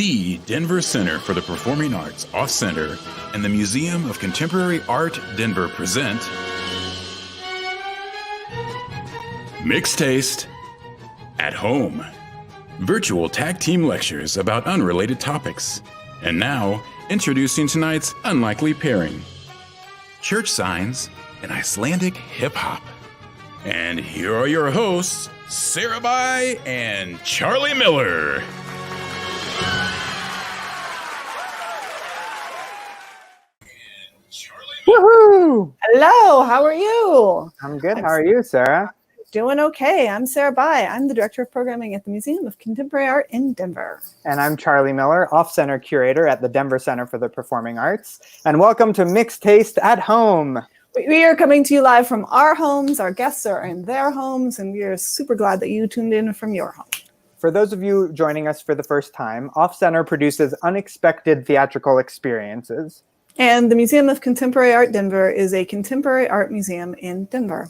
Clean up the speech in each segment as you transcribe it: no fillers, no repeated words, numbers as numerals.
the Denver Center for the Performing Arts Off-Center and the Museum of Contemporary Art Denver present Mixed Taste at Home. Virtual tag team lectures about unrelated topics. And now, introducing tonight's unlikely pairing. Church signs and Icelandic hip-hop. And here are your hosts, Sarah Bai and Charlie Miller. Woohoo! Hello, how are you? I'm good. How are you, Sarah? Doing okay. I'm Sarah Bai. I'm the Director of Programming at the Museum of Contemporary Art in Denver. And I'm Charlie Miller, Off-Center Curator at the Denver Center for the Performing Arts. And welcome to Mixed Taste at Home. We are coming to you live from our homes. Our guests are in their homes, and we are super glad that you tuned in from your home. For those of you joining us for the first time, Off-Center produces unexpected theatrical experiences. And the Museum of Contemporary Art Denver is a contemporary art museum in Denver.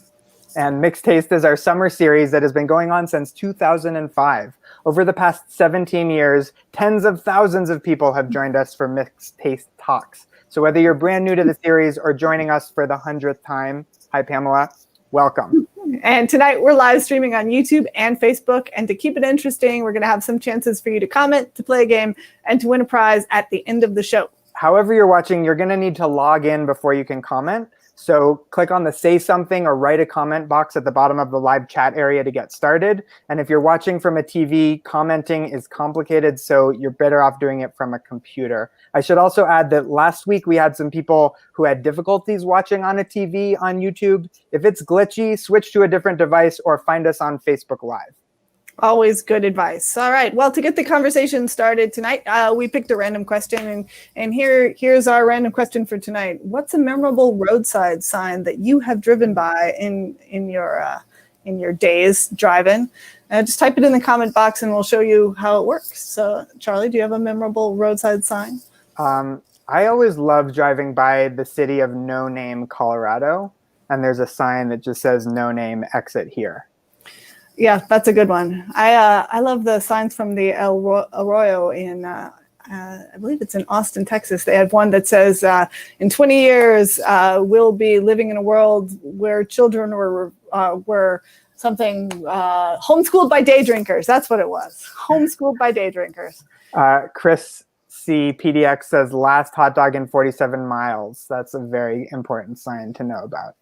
And Mixed Taste is our summer series that has been going on since 2005. Over the past 17 years, tens of thousands of people have joined us for Mixed Taste Talks. So whether you're brand new to the series or joining us for the 100th time, hi Pamela, welcome. And tonight we're live streaming on YouTube and Facebook. And to keep it interesting, we're going to have some chances for you to comment, to play a game, and to win a prize at the end of the show. However you're watching, you're going to need to log in before you can comment. So click on the say something or write a comment box at the bottom of the live chat area to get started. And if you're watching from a TV, commenting is complicated, so you're better off doing it from a computer. I should also add that last week we had some people who had difficulties watching on a TV on YouTube. If it's glitchy, switch to a different device or find us on Facebook Live. Always good advice. All right. Well, to get the conversation started tonight, we picked a random question, and here's our random question for tonight. What's a memorable roadside sign that you have driven by in your days driving? Just type it in the comment box, and we'll show you how it works. So, Charlie, do you have a memorable roadside sign? I always love driving by the city of No Name, Colorado, and there's a sign that just says "No Name, exit here." Yeah, that's a good one. I love the signs from the El Arroyo in, I believe it's in Austin, Texas. They have one that says, in 20 years, we'll be living in a world where children were something homeschooled by day drinkers. That's what it was. Homeschooled by day drinkers. Chris C. PDX says, last hot dog in 47 miles. That's a very important sign to know about.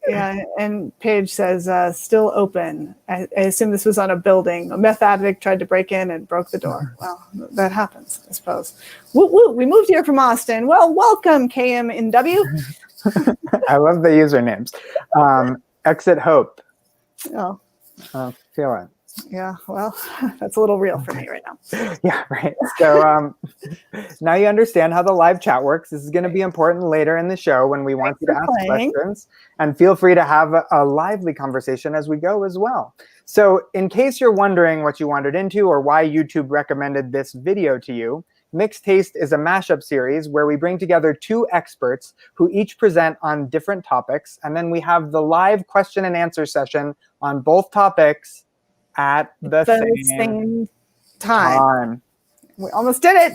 Yeah, and Paige says, still open. I assume this was on a building. A meth addict tried to break in and broke the door. Well, that happens, I suppose. Woo woo, we moved here from Austin. Well, welcome, KMNW. I love the usernames. Exit Hope. Oh. Feel it. Yeah, well, that's a little real for me right now. Yeah, right. So now you understand how the live chat works. This is going to be important later in the show when we want you to ask questions. And feel free to have a lively conversation as we go as well. So in case you're wondering what you wandered into or why YouTube recommended this video to you, Mixed Taste is a mashup series where we bring together two experts who each present on different topics. And then we have the live question and answer session on both topics at the same time. We almost did it.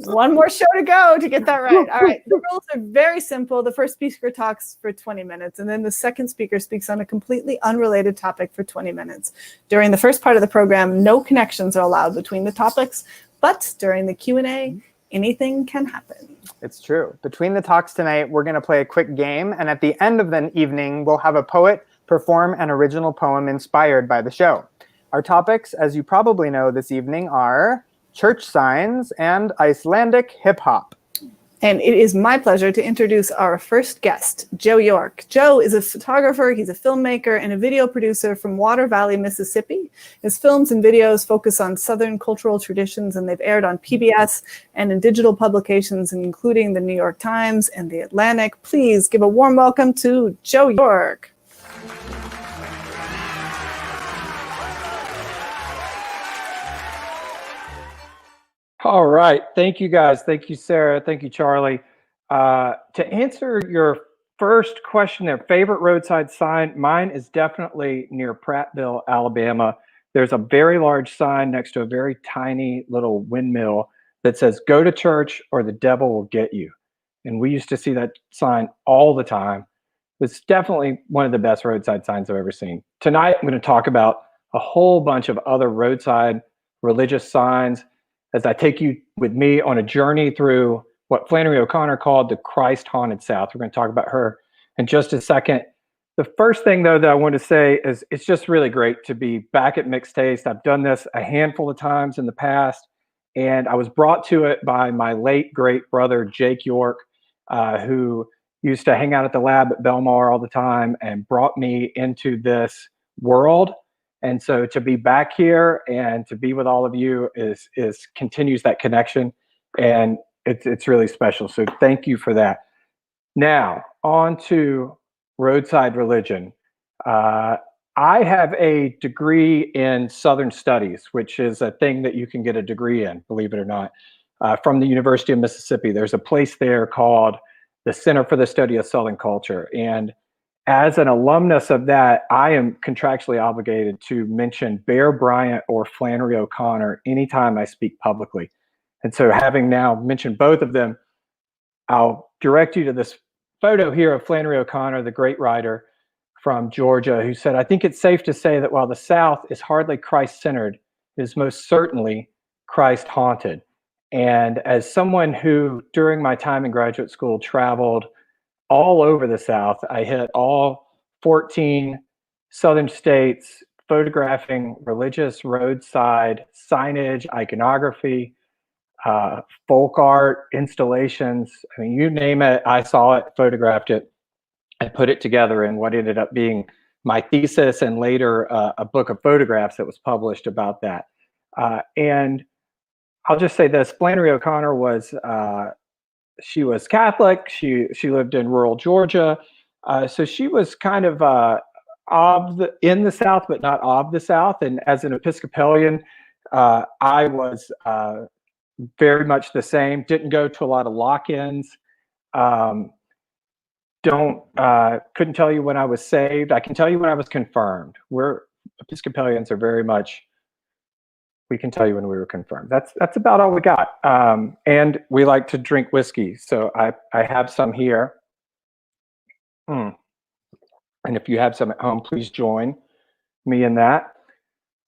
One more show to go to get that right. All right. The rules are very simple. The first speaker talks for 20 minutes, and then the second speaker speaks on a completely unrelated topic for 20 minutes. During the first part of the program, no connections are allowed between the topics, but during the Q&A, anything can happen. It's true. Between the talks tonight, we're going to play a quick game, and at the end of the evening, we'll have a poet perform an original poem inspired by the show. Our topics, as you probably know this evening, are church signs and Icelandic hip-hop. And it is my pleasure to introduce our first guest, Joe York. Joe is a photographer, he's a filmmaker, and a video producer from Water Valley, Mississippi. His films and videos focus on Southern cultural traditions, and they've aired on PBS and in digital publications, including the New York Times and the Atlantic. Please give a warm welcome to Joe York. All right. Thank you, guys. Thank you, Sarah. Thank you, Charlie. To answer your first question, their favorite roadside sign, mine is definitely near Prattville, Alabama. there's a very large sign next to a very tiny little windmill that says, "Go to church or the devil will get you." And we used to see that sign all the time. It's definitely one of the best roadside signs I've ever seen. Tonight, I'm going to talk about a whole bunch of other roadside religious signs as I take you with me on a journey through what Flannery O'Connor called the Christ-haunted South. We're going to talk about her in just a second. The first thing, though, that I want to say is it's just really great to be back at Mixed Taste. I've done this a handful of times in the past, and I was brought to it by my late great brother, Jake York, who used to hang out at the lab at Belmar all the time and brought me into this world. And so to be back here and to be with all of you is continues that connection, and it's really special. So thank you for that. Now on to roadside religion. I have a degree in Southern Studies, which is a thing that you can get a degree in, believe it or not, from the University of Mississippi. There's a place there called the Center for the Study of Southern Culture. And as an alumnus of that, I am contractually obligated to mention Bear Bryant or Flannery O'Connor anytime I speak publicly. And so having now mentioned both of them, I'll direct you to this photo here of Flannery O'Connor, the great writer from Georgia, who said, "I think it's safe to say that while the South is hardly Christ-centered, it is most certainly Christ-haunted." And as someone who, during my time in graduate school, traveled all over the South, I hit all 14 Southern states, photographing religious roadside signage, iconography, folk art, installations. I mean, you name it, I saw it, photographed it, and put it together in what ended up being my thesis and later a book of photographs that was published about that. And I'll just say this: Flannery O'Connor was she was Catholic. She lived in rural Georgia, so she was kind of in the South, but not of the South. And as an Episcopalian, I was very much the same. Didn't go to a lot of lock-ins. Couldn't tell you when I was saved. I can tell you when I was confirmed. We're Episcopalians are very much. We can tell you when we were confirmed. That's about all we got. And we like to drink whiskey, so I have some here. And if you have some at home, please join me in that.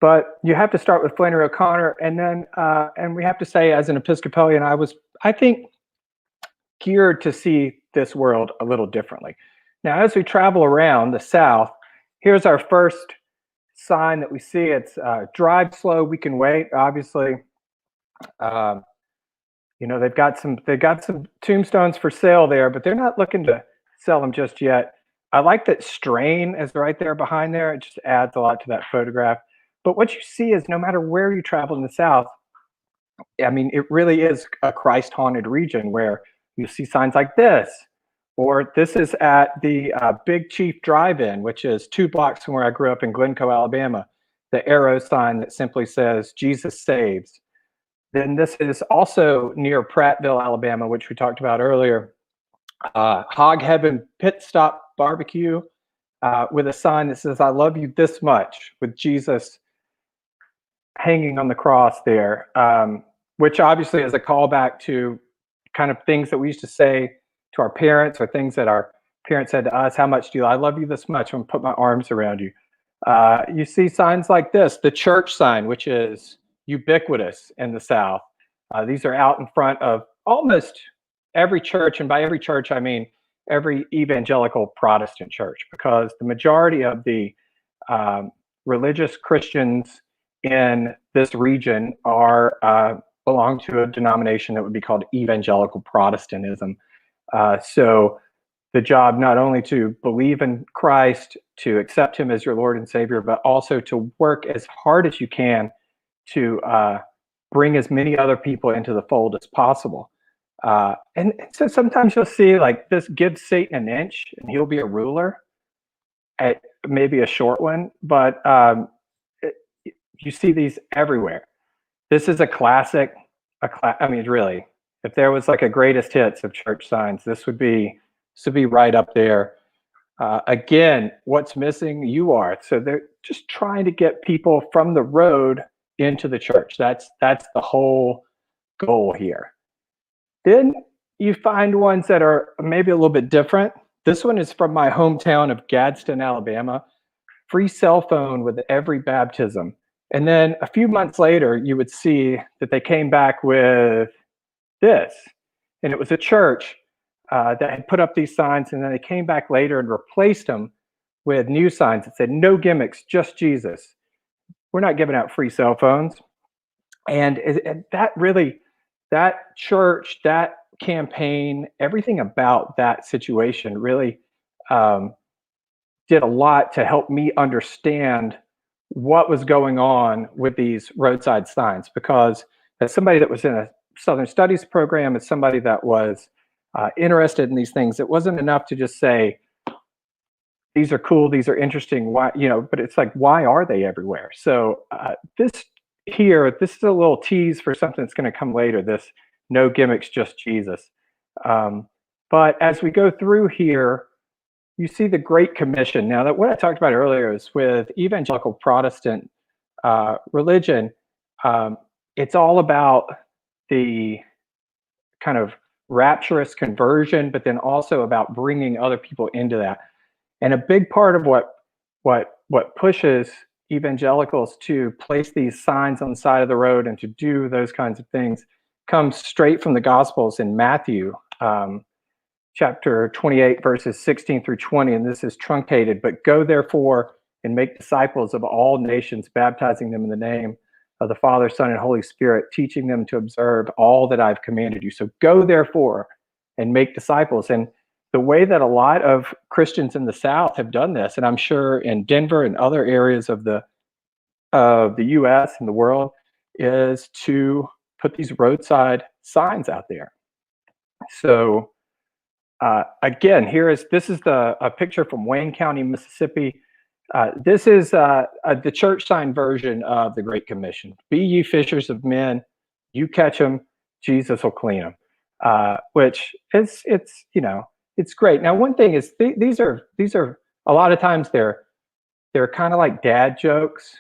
But you have to start with Flannery O'Connor, and then and we have to say, as an Episcopalian, I think, geared to see this world a little differently. Now, as we travel around the South, here's our first sign that we see. It's drive slow, we can wait. Obviously, you know, they've got some tombstones for sale there, but they're not looking to sell them just yet. I like that strain is right there behind there. It just adds a lot to that photograph. But what you see is no matter where you travel in the South, I mean, it really is a Christ-haunted region where you see signs like this. Or this is at the Big Chief Drive-In, which is 2 blocks from where I grew up in Glencoe, Alabama. The arrow sign that simply says, "Jesus saves." Then this is also near Prattville, Alabama, which we talked about earlier. Hog Heaven Pit Stop Barbecue with a sign that says, "I love you this much," with Jesus hanging on the cross there, which obviously is a callback to kind of things that we used to say to our parents, or things that our parents said to us. "How much do you, I love you this much, I'm gonna put my arms around you." You see signs like this, the church sign, which is ubiquitous in the South. These are out in front of almost every church, and by every church, I mean every evangelical Protestant church, because the majority of the religious Christians in this region belong to a denomination that would be called evangelical Protestantism. So the job not only to believe in Christ, to accept him as your Lord and Savior, but also to work as hard as you can to bring as many other people into the fold as possible. And so sometimes you'll see like this: "Give Satan an inch and he'll be a ruler." Maybe a short one, but you see these everywhere. This is a classic. I mean, really, if there was like a greatest hits of church signs, this would be right up there. Again, what's missing? You are. So just trying to get people from the road into the church. That's the whole goal here. Then you find ones that are maybe a little bit different. This one is from my hometown of Gadsden, Alabama. Free cell phone with every baptism. And then a few months later, you would see that they came back with this. And it was a church that had put up these signs, and then they came back later and replaced them with new signs that said, no gimmicks, just Jesus. We're not giving out free cell phones. And that really, that church, that campaign, everything about that situation really did a lot to help me understand what was going on with these roadside signs. Because as somebody that was in a Southern Studies program, as somebody that was interested in these things, it wasn't enough to just say, these are cool, these are interesting, why, but it's like, why are they everywhere? So this is a little tease for something that's going to come later, this no gimmicks, just Jesus. But as we go through here, you see the Great Commission. Now, that what I talked about earlier is with evangelical Protestant religion, it's all about the kind of rapturous conversion, but then also about bringing other people into that. And a big part of what pushes evangelicals to place these signs on the side of the road and to do those kinds of things comes straight from the Gospels in Matthew, chapter 28, verses 16 through 20. And this is truncated, but go therefore and make disciples of all nations, baptizing them in the name of the Father, Son, and Holy Spirit, teaching them to observe all that I've commanded you. So go therefore and make disciples. And the way that a lot of Christians in the South have done this, and I'm sure in Denver and other areas of the U.S. and the world, is to put these roadside signs out there. So again, this is a picture from Wayne County, Mississippi. This is the church sign version of the Great Commission. Be ye fishers of men, you catch them, Jesus will clean them. Which it's great. Now, one thing is these are a lot of times they're kind of like dad jokes,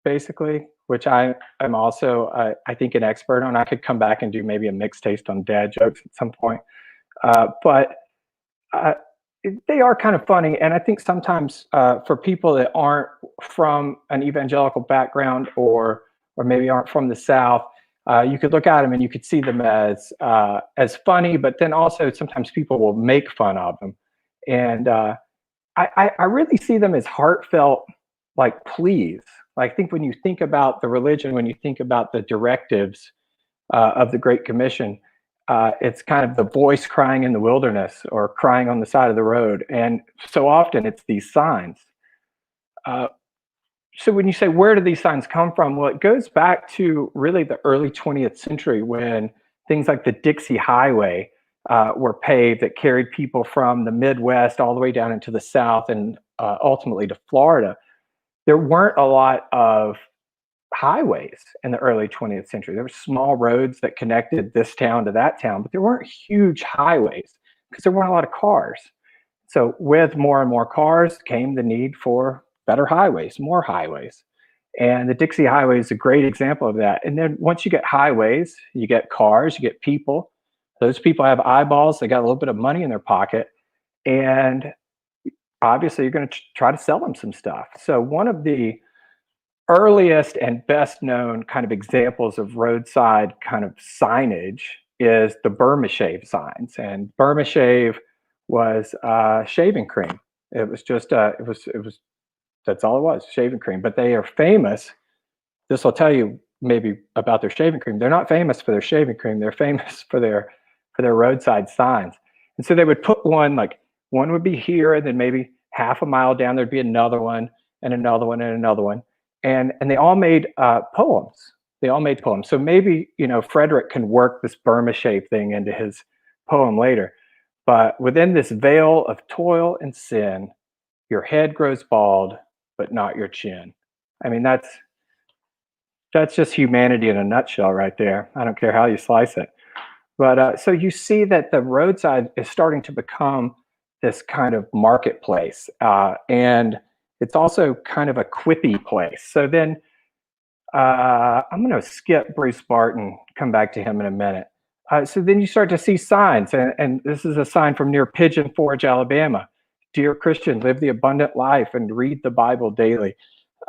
basically, which I'm also I think an expert on. I could come back and do maybe a mixed taste on dad jokes at some point, but they are kind of funny. And I think sometimes for people that aren't from an evangelical background or maybe aren't from the South, you could look at them and you could see them as funny, but then also sometimes people will make fun of them. And I really see them as heartfelt, like pleas. I think when you think about the religion, when you think about the directives of the Great Commission, it's kind of the voice crying in the wilderness or crying on the side of the road. And so often it's these signs. So when you say, where do these signs come from? Well, it goes back to really the early 20th century when things like the Dixie Highway were paved that carried people from the Midwest all the way down into the South and ultimately to Florida. There weren't a lot of highways in the early 20th century. There were small roads that connected this town to that town, but there weren't huge highways because there weren't a lot of cars. So with more and more cars came the need for better highways, more highways. And the Dixie Highway is a great example of that. And then once you get highways, you get cars, you get people. Those people have eyeballs, they got a little bit of money in their pocket. And obviously you're going to try to sell them some stuff. So one of the earliest and best known kind of examples of roadside kind of signage is the Burma Shave signs. And Burma Shave was shaving cream. It was just it was that's all it was, shaving cream. But they are famous. This will tell you maybe about their shaving cream. They're not famous for their shaving cream. They're famous for their roadside signs. And so they would put one would be here, and then maybe half a mile down there'd be another one and another one and another one. And they all made poems. They all made poems. So maybe, Frederick can work this Burma Shave thing into his poem later. But within this veil of toil and sin, your head grows bald, but not your chin. I mean, that's just humanity in a nutshell right there. I don't care how you slice it. But so you see that the roadside is starting to become this kind of marketplace. And It's also kind of a quippy place. So then I'm going to skip Bruce Barton, come back to him in a minute. So then you start to see signs, and this is a sign from near Pigeon Forge, Alabama. Dear Christian, live the abundant life and read the Bible daily.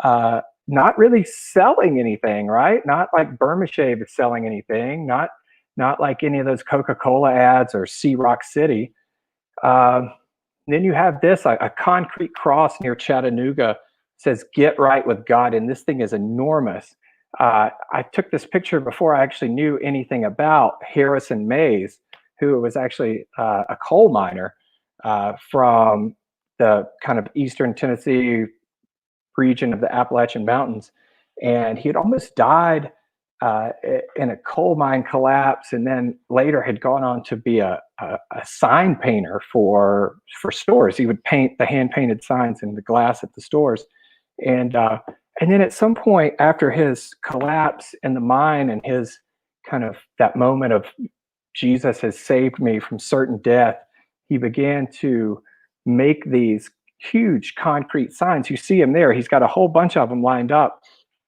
Not really selling anything, right? Not like Burma Shave is selling anything. Not like any of those Coca-Cola ads or Sea Rock City. Then you have this, a concrete cross near Chattanooga says, get right with God. And this thing is enormous. I took this picture before I actually knew anything about Harrison Mays, who was actually a coal miner from the kind of eastern Tennessee region of the Appalachian Mountains. And he had almost died in a coal mine collapse, and then later had gone on to be a sign painter for stores. He would paint the hand-painted signs in the glass at the stores. And then at some point after his collapse in the mine and his kind of that moment of Jesus has saved me from certain death, he began to make these huge concrete signs. You see him there. He's got a whole bunch of them lined up.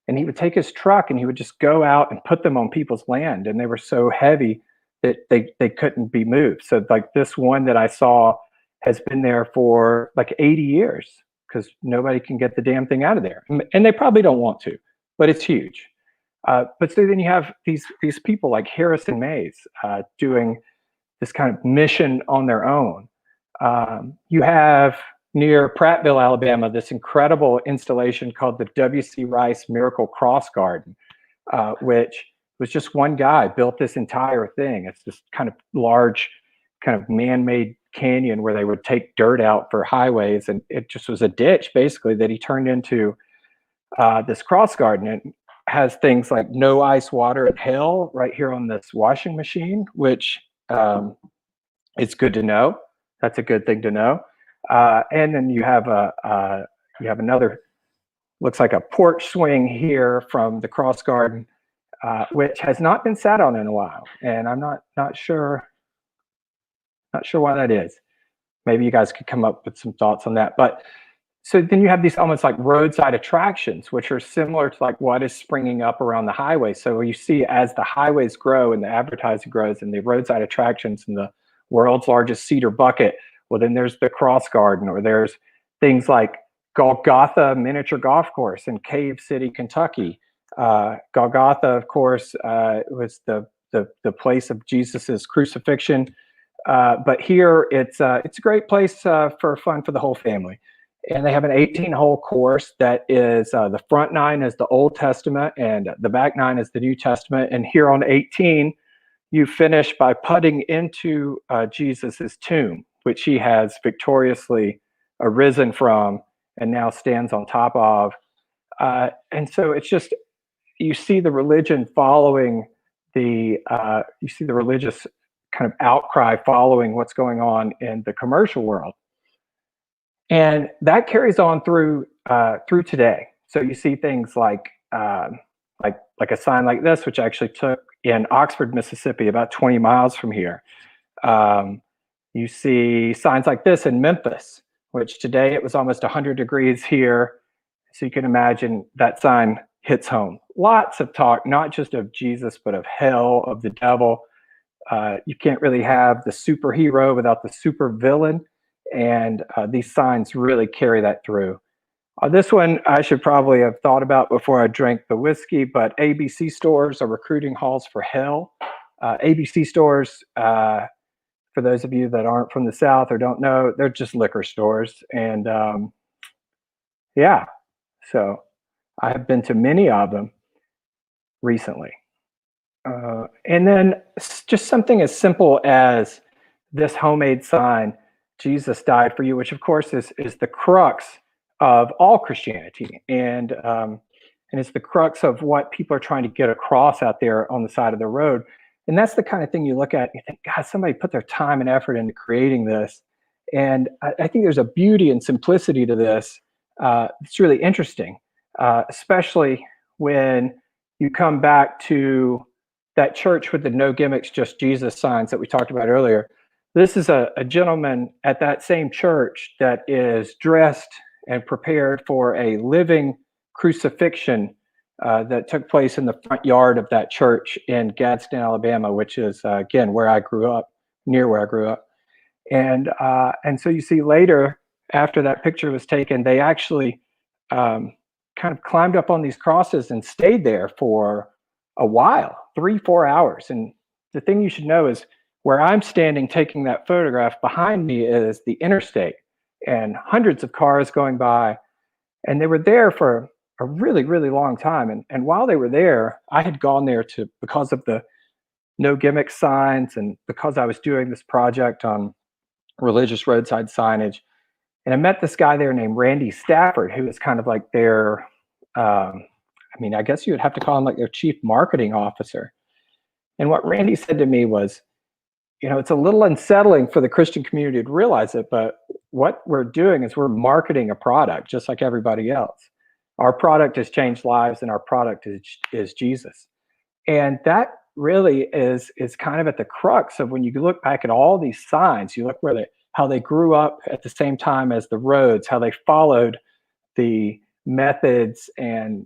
And he would take his truck and he would just go out and put them on people's land. And they were so heavy that they couldn't be moved. So like this one that I saw has been there for like 80 years because nobody can get the damn thing out of there. And they probably don't want to, but it's huge. But so then you have these people like Harrison Mays doing this kind of mission on their own. You have near Prattville, Alabama, this incredible installation called the W.C. Rice Miracle Cross Garden, which was just one guy built this entire thing. It's this kind of large, kind of man-made canyon where they would take dirt out for highways, and it just was a ditch basically that he turned into this cross garden. It has things like no ice water in hell right here on this washing machine, which it's good to know. That's a good thing to know. And then you have another, looks like a porch swing here from the cross garden, which has not been sat on in a while, and I'm not sure why that is. Maybe you guys could come up with some thoughts on that. But so then you have these almost like roadside attractions, which are similar to like what is springing up around the highway. So you see as the highways grow and the advertising grows and the roadside attractions and the world's largest cedar bucket, well, then there's the cross garden, or there's things like Golgotha miniature golf course in Cave City, Kentucky. Golgotha, of course, was the place of Jesus's crucifixion. But here it's a great place for fun for the whole family. And they have an 18-hole course that is the front 9 is the Old Testament and the back 9 is the New Testament. And here on 18, you finish by putting into Jesus's tomb, which he has victoriously arisen from and now stands on top of. And so it's just, you see the religion following you see the religious kind of outcry following what's going on in the commercial world. And that carries on through today. So you see things like a sign like this, which I actually took in Oxford, Mississippi, about 20 miles from here. You see signs like this in Memphis, which today it was almost 100 degrees here. So you can imagine that sign hits home. Lots of talk, not just of Jesus, but of hell, of the devil. You can't really have the superhero without the super villain. And these signs really carry that through. This one I should probably have thought about before I drank the whiskey, but ABC stores are recruiting halls for hell. ABC stores, for those of you that aren't from the South or don't know, they're just liquor stores. And yeah, so I have been to many of them recently. And then just something as simple as this homemade sign, Jesus died for you, which of course is the crux of all Christianity. And it's the crux of what people are trying to get across out there on the side of the road. And that's the kind of thing you look at and you think, God, somebody put their time and effort into creating this. And I think there's a beauty and simplicity to this. It's really interesting, especially when you come back to that church with the no gimmicks, just Jesus signs that we talked about earlier. This is a gentleman at that same church that is dressed and prepared for a living crucifixion that took place in the front yard of that church in Gadsden, Alabama, which is, again, where I grew up, near where I grew up. And so you see later, after that picture was taken, they actually kind of climbed up on these crosses and stayed there for a while, 3-4 hours. And the thing you should know is where I'm standing taking that photograph, behind me is the interstate and hundreds of cars going by. And they were there for a really, really long time. And while they were there, I had gone there because of the no gimmick signs and because I was doing this project on religious roadside signage. And I met this guy there named Randy Stafford, who was kind of like their, I guess you would have to call him like their chief marketing officer. And what Randy said to me was, it's a little unsettling for the Christian community to realize it, but what we're doing is we're marketing a product just like everybody else. Our product has changed lives, and our product is Jesus. And that really is kind of at the crux of when you look back at all these signs, you look how they grew up at the same time as the roads, how they followed the methods and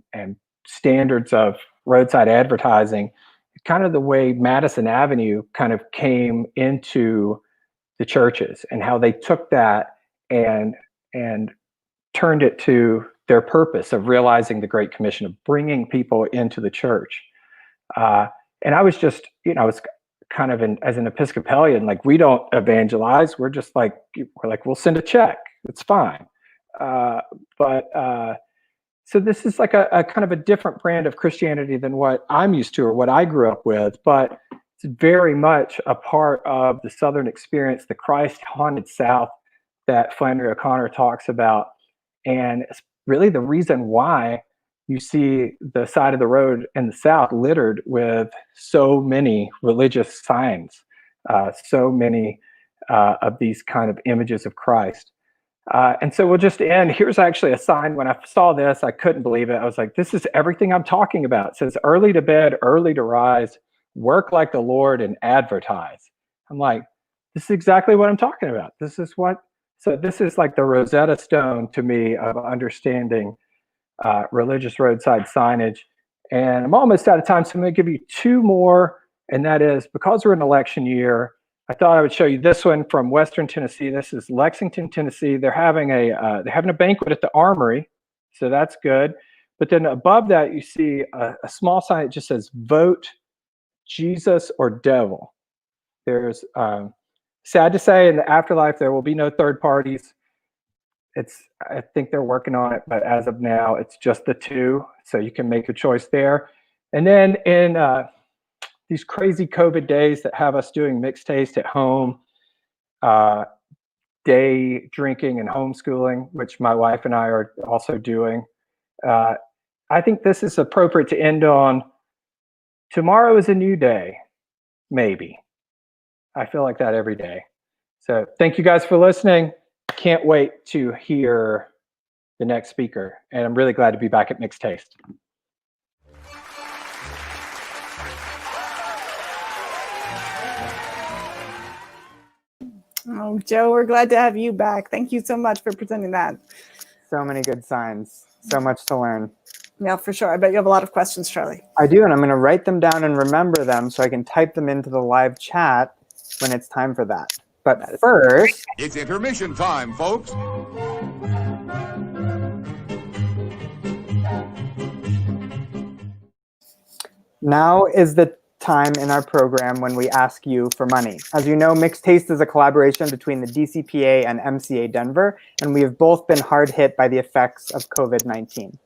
standards of roadside advertising, kind of the way Madison Avenue kind of came into the churches, and how they took that and turned it to their purpose of realizing the Great Commission, of bringing people into the church. And I was just, I was kind of as an Episcopalian, like, we don't evangelize. We're just like, we'll send a check. It's fine. So this is like a kind of a different brand of Christianity than what I'm used to or what I grew up with, but it's very much a part of the Southern experience, the Christ-haunted South that Flannery O'Connor talks about. And it's really the reason why you see the side of the road in the South littered with so many religious signs, so many of these kind of images of Christ. And so we'll just end. Here's actually a sign. When I saw this, I couldn't believe it. I was like, this is everything I'm talking about. It says, early to bed, early to rise, work like the Lord, and advertise. I'm like, this is exactly what I'm talking about. So this is like the Rosetta Stone to me of understanding religious roadside signage. And I'm almost out of time, so I'm going to give you 2 more. And that is, because we're in election year, I thought I would show you this one from Western Tennessee. This is Lexington, Tennessee. They're having a banquet at the Armory, so that's good. But then above that, you see a small sign that just says, "Vote Jesus or Devil." There's sad to say, in the afterlife there will be no third parties. I think they're working on it, but as of now, it's just the 2, so you can make a choice there. And then in these crazy COVID days that have us doing mixed taste at home, day drinking and homeschooling, which my wife and I are also doing, I think this is appropriate to end on. Tomorrow is a new day, maybe. I feel like that every day. So thank you guys for listening. Can't wait to hear the next speaker, and I'm really glad to be back at Mixed Taste. Oh, Joe, we're glad to have you back. Thank you so much for presenting that. So many good signs. So much to learn. Yeah, for sure. I bet you have a lot of questions, Charlie. I do, and I'm going to write them down and remember them so I can type them into the live chat when it's time for that. But first, it's intermission time, folks. now is the time in our program when we ask you for money. As you know, Mixed Taste is a collaboration between the DCPA and MCA Denver, and we have both been hard hit by the effects of COVID-19.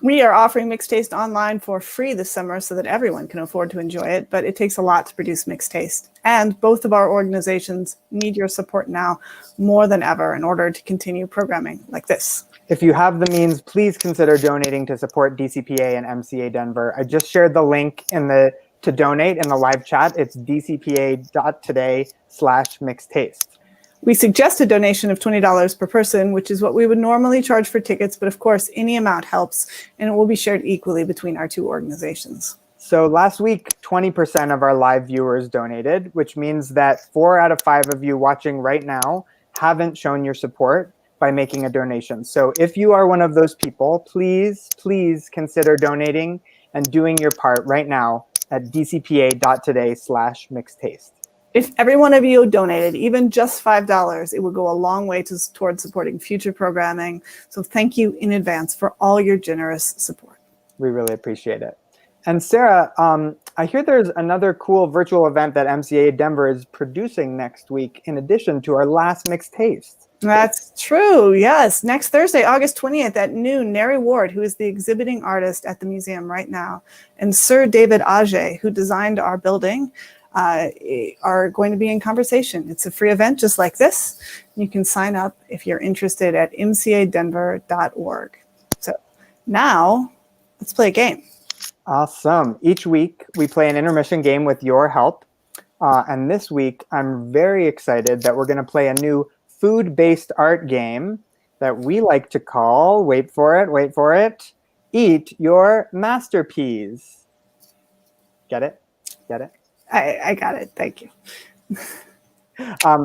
We are offering Mixed Taste online for free this summer so that everyone can afford to enjoy it, but it takes a lot to produce Mixed Taste. And both of our organizations need your support now more than ever in order to continue programming like this. If you have the means, please consider donating to support DCPA and MCA Denver. I just shared the link to donate in the live chat. It's dcpa.today/mixedtaste. We suggest a donation of $20 per person, which is what we would normally charge for tickets, but of course, any amount helps, and it will be shared equally between our two organizations. So last week, 20% of our live viewers donated, which means that 4 out of 5 of you watching right now haven't shown your support. by making a donation. So if you are one of those people, please consider donating and doing your part right now at dcpa.today/mixtaste. If every one of you donated, even just $5, it would go a long way towards supporting future programming. So thank you in advance for all your generous support. We really appreciate it. And Sarah, I hear there's another cool virtual event that MCA Denver is producing next week in addition to our last Mixed Taste. That's true, yes. Next Thursday, August 20th at noon, Neri Ward, who is the exhibiting artist at the museum right now, and Sir David Age, who designed our building, are going to be in conversation. It's a free event just like this. You can sign up if you're interested at mcadenver.org. So now let's play a game. Awesome. Each week we play an intermission game with your help. And this week I'm very excited that we're going to play a new food-based art game that we like to call, wait for it, Eat Your Masterpiece. Get it? Get it? I got it. Thank you.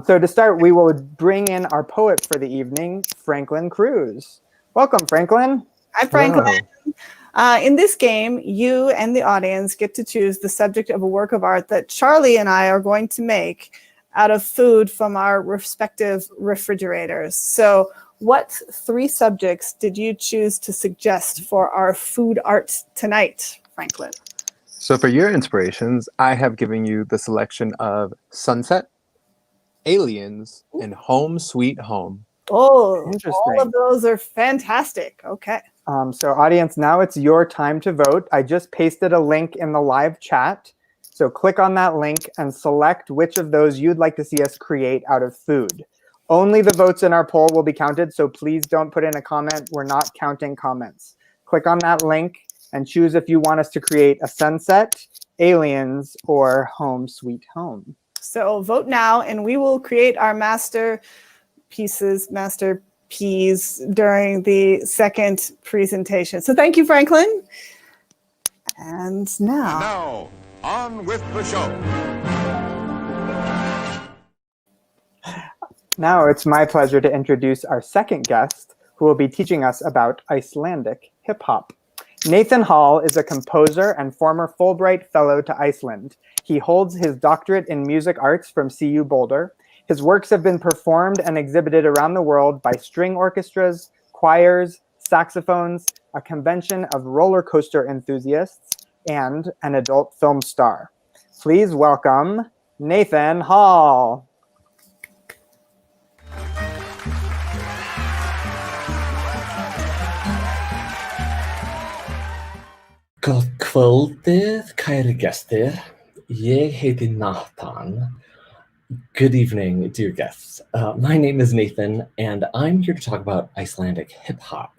So to start, we will bring in our poet for the evening, Franklin Cruz. Welcome, Franklin. Hi, Franklin. In this game, you and the audience get to choose the subject of a work of art that Charlie and I are going to make out of food from our respective refrigerators. So what 3 subjects did you choose to suggest for our food art tonight, Franklin? So for your inspirations, I have given you the selection of Sunset, Aliens, and Home Sweet Home. Oh, Interesting. all of those are fantastic. Okay. So audience, now it's your time to vote. I just pasted a link in the live chat. So click on that link and select which of those you'd like to see us create out of food. Only the votes in our poll will be counted, so please don't put in a comment. We're not counting comments. Click on that link and choose if you want us to create a Sunset, Aliens, or Home Sweet Home. So vote now, and we will create our masterpiece during the second presentation. So thank you, Franklin. And now. Now, on with the show. Now it's my pleasure to introduce our second guest, who will be teaching us about Icelandic hip hop. Nathan Hall is a composer and former Fulbright Fellow to Iceland. He holds his doctorate in music arts from CU Boulder. His works have been performed and exhibited around the world by string orchestras, choirs, saxophones, a convention of roller coaster enthusiasts, and an adult film star. Please welcome Nathan Hall. Gott kvöldið, kæru gestir. Ég heiti Nathan. Good evening, dear guests. My name is Nathan, and I'm here to talk about Icelandic hip-hop.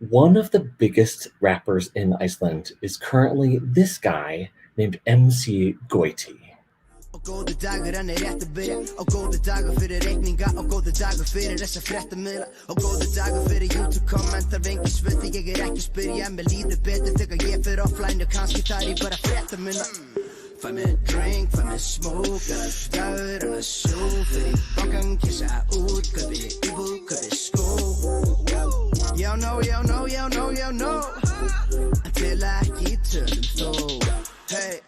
One of the biggest rappers in Iceland is currently this guy named MC Goiti. Góðu dagur, hann rétt að byrja. Góðu dagur fyrir reikninga. Góðu dagur fyrir þessa fréttamiðla. Góðu dagur fyrir YouTube kommentar. Engin svöndi, ég ekki spyrja. Mér líður betur þegar ég fer offline. Og kannski þar ég bara frétta minna. Fæ mér drink, fæ mér smoke. Annars dagur, annars sjó. Fyrir í bankan, kissa út. Kaupi íbúð, kaupi skó. Já, no. Until ekki tölum þó. Hey,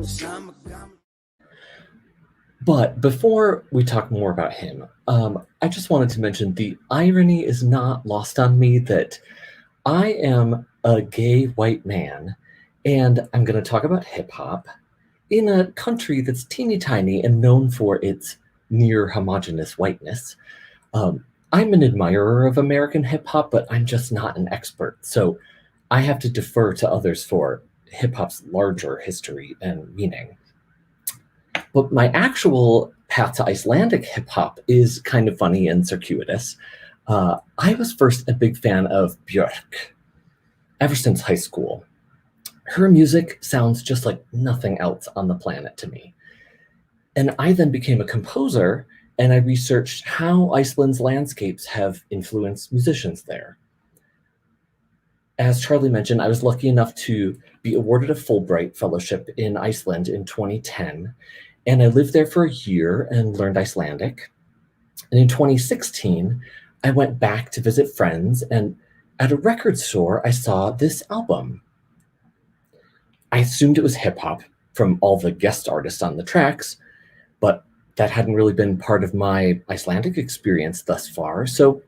sama gaman. But before we talk more about him, I just wanted to mention the irony is not lost on me that I am a gay white man, and I'm going to talk about hip-hop in a country that's teeny tiny and known for its near homogeneous whiteness. I'm an admirer of American hip-hop, but I'm just not an expert, so I have to defer to others for hip-hop's larger history and meaning. But my actual path to Icelandic hip-hop is kind of funny and circuitous. I was first a big fan of Björk ever since high school. Her music sounds just like nothing else on the planet to me. And I then became a composer, and I researched how Iceland's landscapes have influenced musicians there. As Charlie mentioned, I was lucky enough to be awarded a Fulbright Fellowship in Iceland in 2010, and I lived there for a year and learned Icelandic. And in 2016, I went back to visit friends, and at a record store, I saw this album. I assumed it was hip hop from all the guest artists on the tracks, but that hadn't really been part of my Icelandic experience thus far. So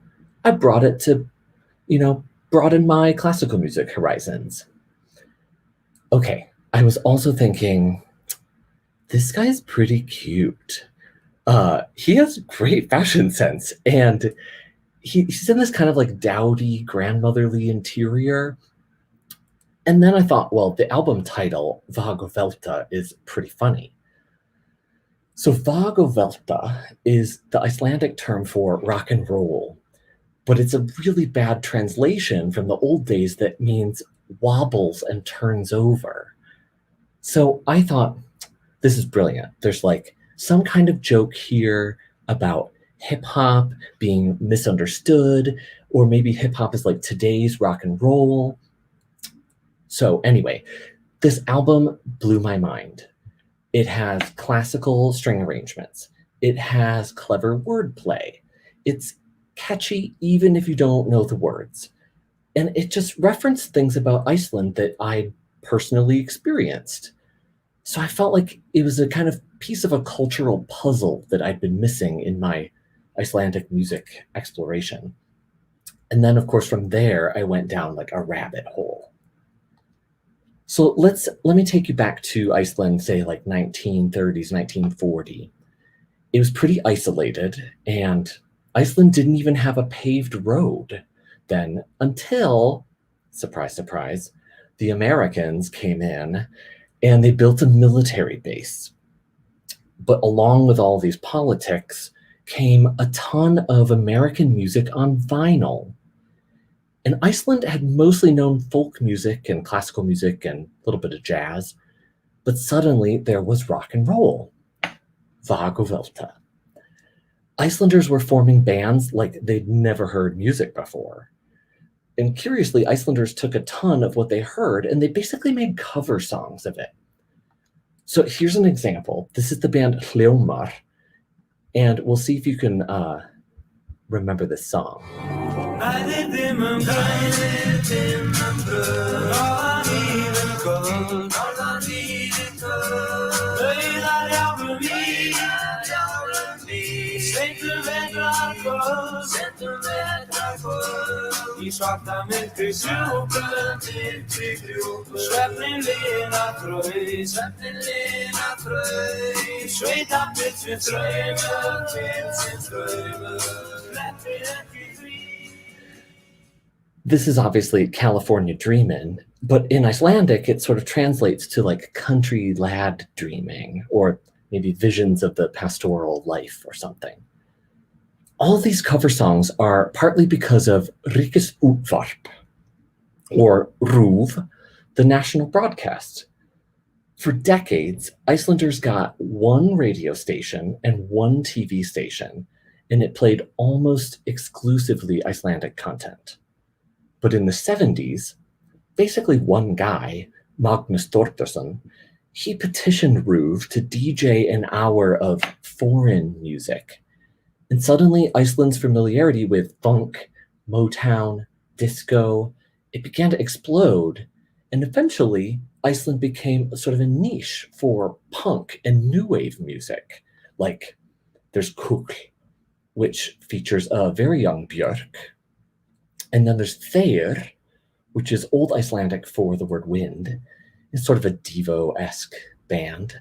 I brought it to, broaden my classical music horizons. Okay, I was also thinking, this guy's pretty cute. He has great fashion sense, and he's in this kind of like dowdy, grandmotherly interior. And then I thought, well, the album title, Vagovelta, is pretty funny. So Vagovelta is the Icelandic term for rock and roll, but it's a really bad translation from the old days that means wobbles and turns over. So I thought, this is brilliant. There's like some kind of joke here about hip hop being misunderstood, or maybe hip hop is like today's rock and roll. So anyway, this album blew my mind. It has classical string arrangements. It has clever wordplay. It's catchy even if you don't know the words. And it just referenced things about Iceland that I personally experienced. So I felt like it was a kind of piece of a cultural puzzle that I'd been missing in my Icelandic music exploration. And then, of course, from there, I went down like a rabbit hole. So let me take you back to Iceland, say like 1930s, 1940. It was pretty isolated, and Iceland didn't even have a paved road then until, surprise, surprise, the Americans came in and they built a military base. But along with all these politics came a ton of American music on vinyl. And Iceland had mostly known folk music and classical music and a little bit of jazz, but suddenly there was rock and roll, Vagovelta. Icelanders were forming bands like they'd never heard music before. And curiously, Icelanders took a ton of what they heard and they basically made cover songs of it. So here's an example. This is the band Leomar, and we'll see if you can remember this song. This is obviously California Dreamin', but in Icelandic, it sort of translates to like country lad dreaming, or maybe visions of the pastoral life or something. All of these cover songs are partly because of Ríkisútvarp, or RÚV, the national broadcast. For decades, Icelanders got one radio station and one TV station, and it played almost exclusively Icelandic content. But in the 70s, basically one guy, Magnus Thordarson, he petitioned RÚV to DJ an hour of foreign music. And suddenly Iceland's familiarity with funk, Motown, disco, it began to explode. And eventually, Iceland became sort of a niche for punk and new wave music. Like there's Kukl, which features a very young Björk. And then there's Þeyr, which is Old Icelandic for the word wind. It's sort of a Devo-esque band.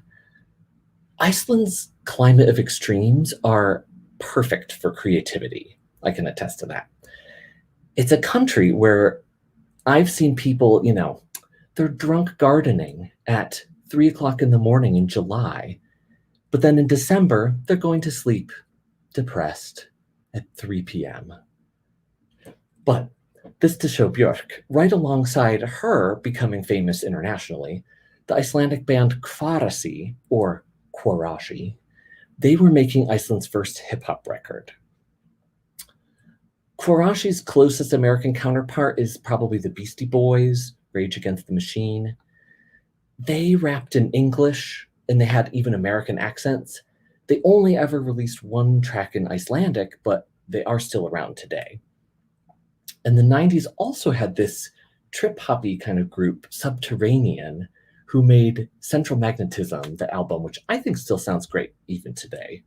Iceland's climate of extremes are perfect for creativity. I can attest to that. It's a country where I've seen people, they're drunk gardening at 3 o'clock in the morning in July, but then in December, they're going to sleep depressed at 3 p.m. But this to show Björk, right alongside her becoming famous internationally, the Icelandic band Kvarasi, or Kwarashi, they were making Iceland's first hip-hop record. Kwarashi's closest American counterpart is probably the Beastie Boys, Rage Against the Machine. They rapped in English, and they had even American accents. They only ever released one track in Icelandic, but they are still around today. And the 90s also had this trip-hoppy kind of group, Subterranean, who made Central Magnetism, the album, which I think still sounds great even today.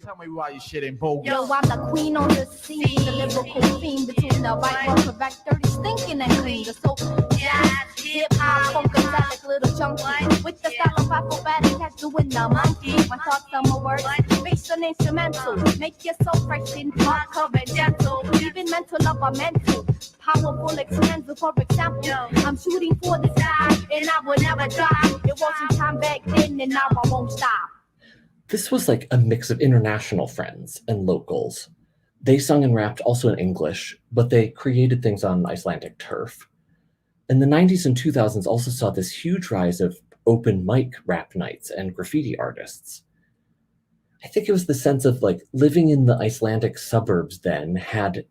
Tell me why you shit ain't bogus. Yo, I'm the queen on the scene, the lyrical fiend between the right one, correct, dirty, stinking, and clean. The soul, jazz, hip hop, funkadelic, little chunky. With the style of acrobatic, cats doing the monkey. My thoughts are my words, based on instrumental. Make your soul fresh in heart, covered, gentle. Even mental love are mental. Powerful, expensive, for example. I'm shooting for the sky, and I will never die. It wasn't time back then, and now I won't stop. This was like a mix of international friends and locals. They sung and rapped also in English, but they created things on Icelandic turf. And the 90s and 2000s also saw this huge rise of open mic rap nights and graffiti artists. I think it was the sense of like living in the Icelandic suburbs then had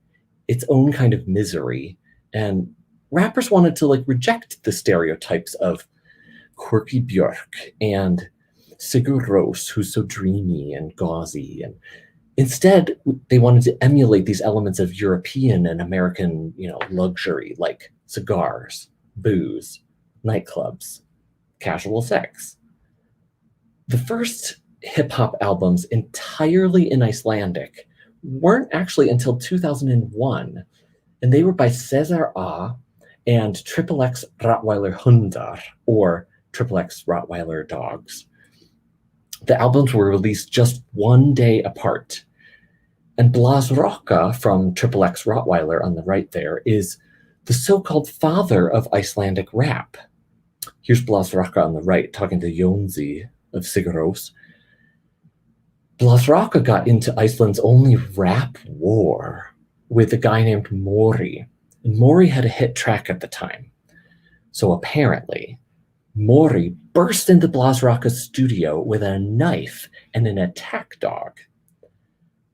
its own kind of misery, and rappers wanted to like reject the stereotypes of quirky Björk and Sigur Rós, who's so dreamy and gauzy, and instead they wanted to emulate these elements of European and American, luxury, like cigars, booze, nightclubs, casual sex. The first hip-hop albums entirely in Icelandic weren't actually until 2001, and they were by Cesar A and XXX Rottweiler Hundar, or XXX Rottweiler Dogs. The albums were released just one day apart. And Blas Rocka from XXX Rottweiler on the right there is the so-called father of Icelandic rap. Here's Blas Rocka on the right talking to Jónsi of Sigur Rós. Blas Rocka got into Iceland's only rap war with a guy named Mori. And Mori had a hit track at the time. So apparently, Mori burst into Blas Rocka's studio with a knife and an attack dog.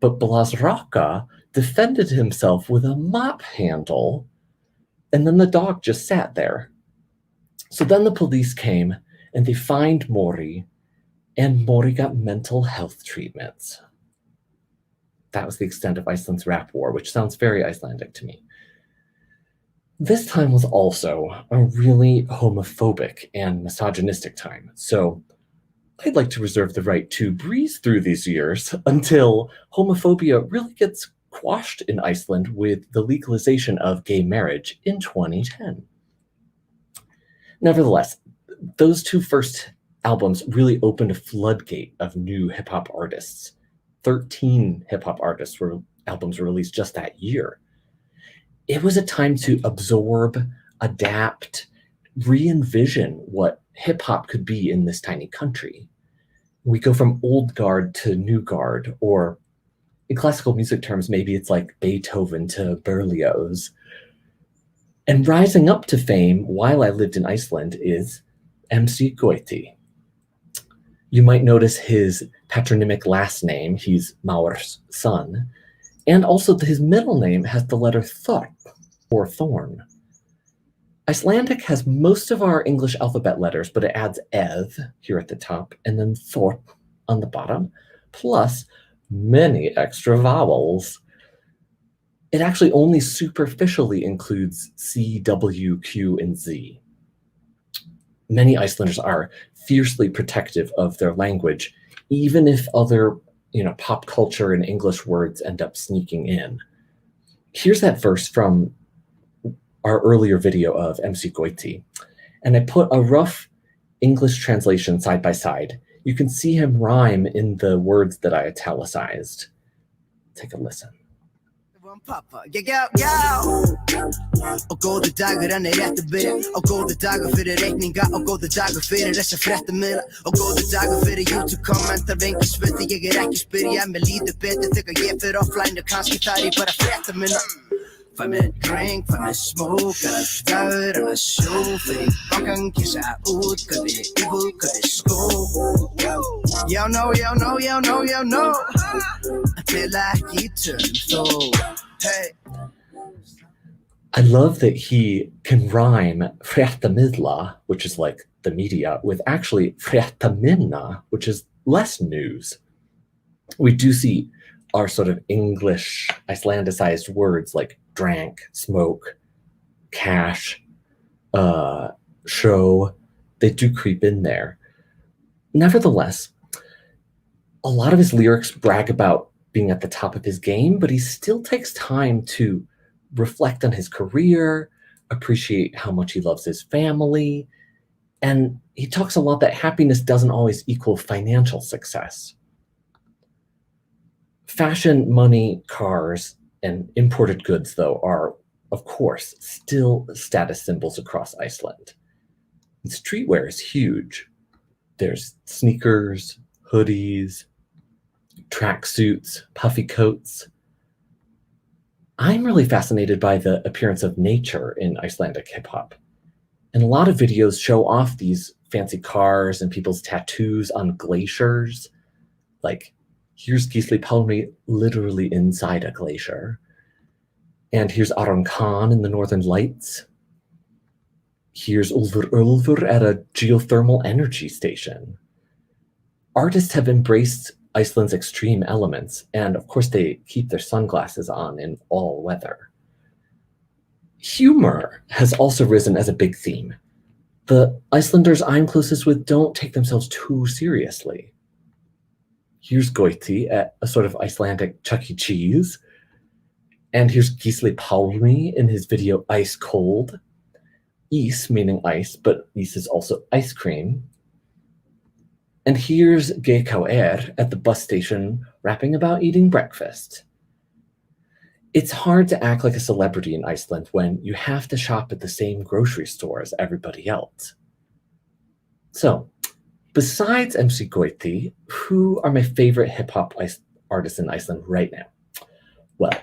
But Blas Rocka defended himself with a mop handle, and then the dog just sat there. So then the police came, and they fined Mori, and Mori got mental health treatments. That was the extent of Iceland's rap war, which sounds very Icelandic to me. This time was also a really homophobic and misogynistic time, so I'd like to reserve the right to breeze through these years until homophobia really gets quashed in Iceland with the legalization of gay marriage in 2010. Nevertheless, those two first albums really opened a floodgate of new hip-hop artists. 13 hip-hop albums were released just that year. It was a time to absorb, adapt, re-envision what hip-hop could be in this tiny country. We go from old guard to new guard, or in classical music terms, maybe it's like Beethoven to Berlioz. And rising up to fame while I lived in Iceland is MC Gauti. You might notice his patronymic last name, he's Maur's son, and also his middle name has the letter Thorp, or Thorn. Icelandic has most of our English alphabet letters, but it adds eth here at the top, and then Thorp on the bottom, plus many extra vowels. It actually only superficially includes C, W, Q, and Z. Many Icelanders are fiercely protective of their language, even if other pop culture and English words end up sneaking in. Here's that verse from our earlier video of MC Gauti, and I put a rough English translation side by side. You can see him rhyme in the words that I italicized. Take a listen. Pappa, og góðu dagur hann rétt að byrja og góðu dagur fyrir reikninga og góðu dagur fyrir þessa fréttamiðla og góðu dagur fyrir YouTube kommentar vengi svöti ég ekki spyrja mér líður betur þegar ég fer offline og kannski þar ég bara frétta minna fæ mér drink, fæ mér smoke alls dagur hann sjó fyrir bankan kissa út kaupi íbúð, kaupi skó já no til ekki turn þó hey. I love that he can rhyme fréttamidla, which is like the media, with actually fréttaminna, which is less news. We do see our sort of English Icelandicized words like drank, smoke, cash, show. They do creep in there. Nevertheless, a lot of his lyrics brag about being at the top of his game, but he still takes time to reflect on his career, appreciate how much he loves his family, and he talks a lot that happiness doesn't always equal financial success. Fashion, money, cars, and imported goods, though, are, of course, still status symbols across Iceland. And streetwear is huge. There's sneakers, hoodies, tracksuits, puffy coats. I'm really fascinated by the appearance of nature in Icelandic hip hop. And a lot of videos show off these fancy cars and people's tattoos on glaciers. Like, here's Gisli Pálmi literally inside a glacier. And here's Aran Khan in the Northern Lights. Here's Ulfur at a geothermal energy station. Artists have embraced Iceland's extreme elements, and of course they keep their sunglasses on in all weather. Humor has also risen as a big theme. The Icelanders I'm closest with don't take themselves too seriously. Here's Gauti at a sort of Icelandic Chuck E. Cheese. And here's Gisli Pálmi in his video Ice Cold. Ís meaning ice, but ís is also ice cream. And here's GKR at the bus station rapping about eating breakfast. It's hard to act like a celebrity in Iceland when you have to shop at the same grocery store as everybody else. So, besides MC Gauti, who are my favorite hip-hop artists in Iceland right now? Well,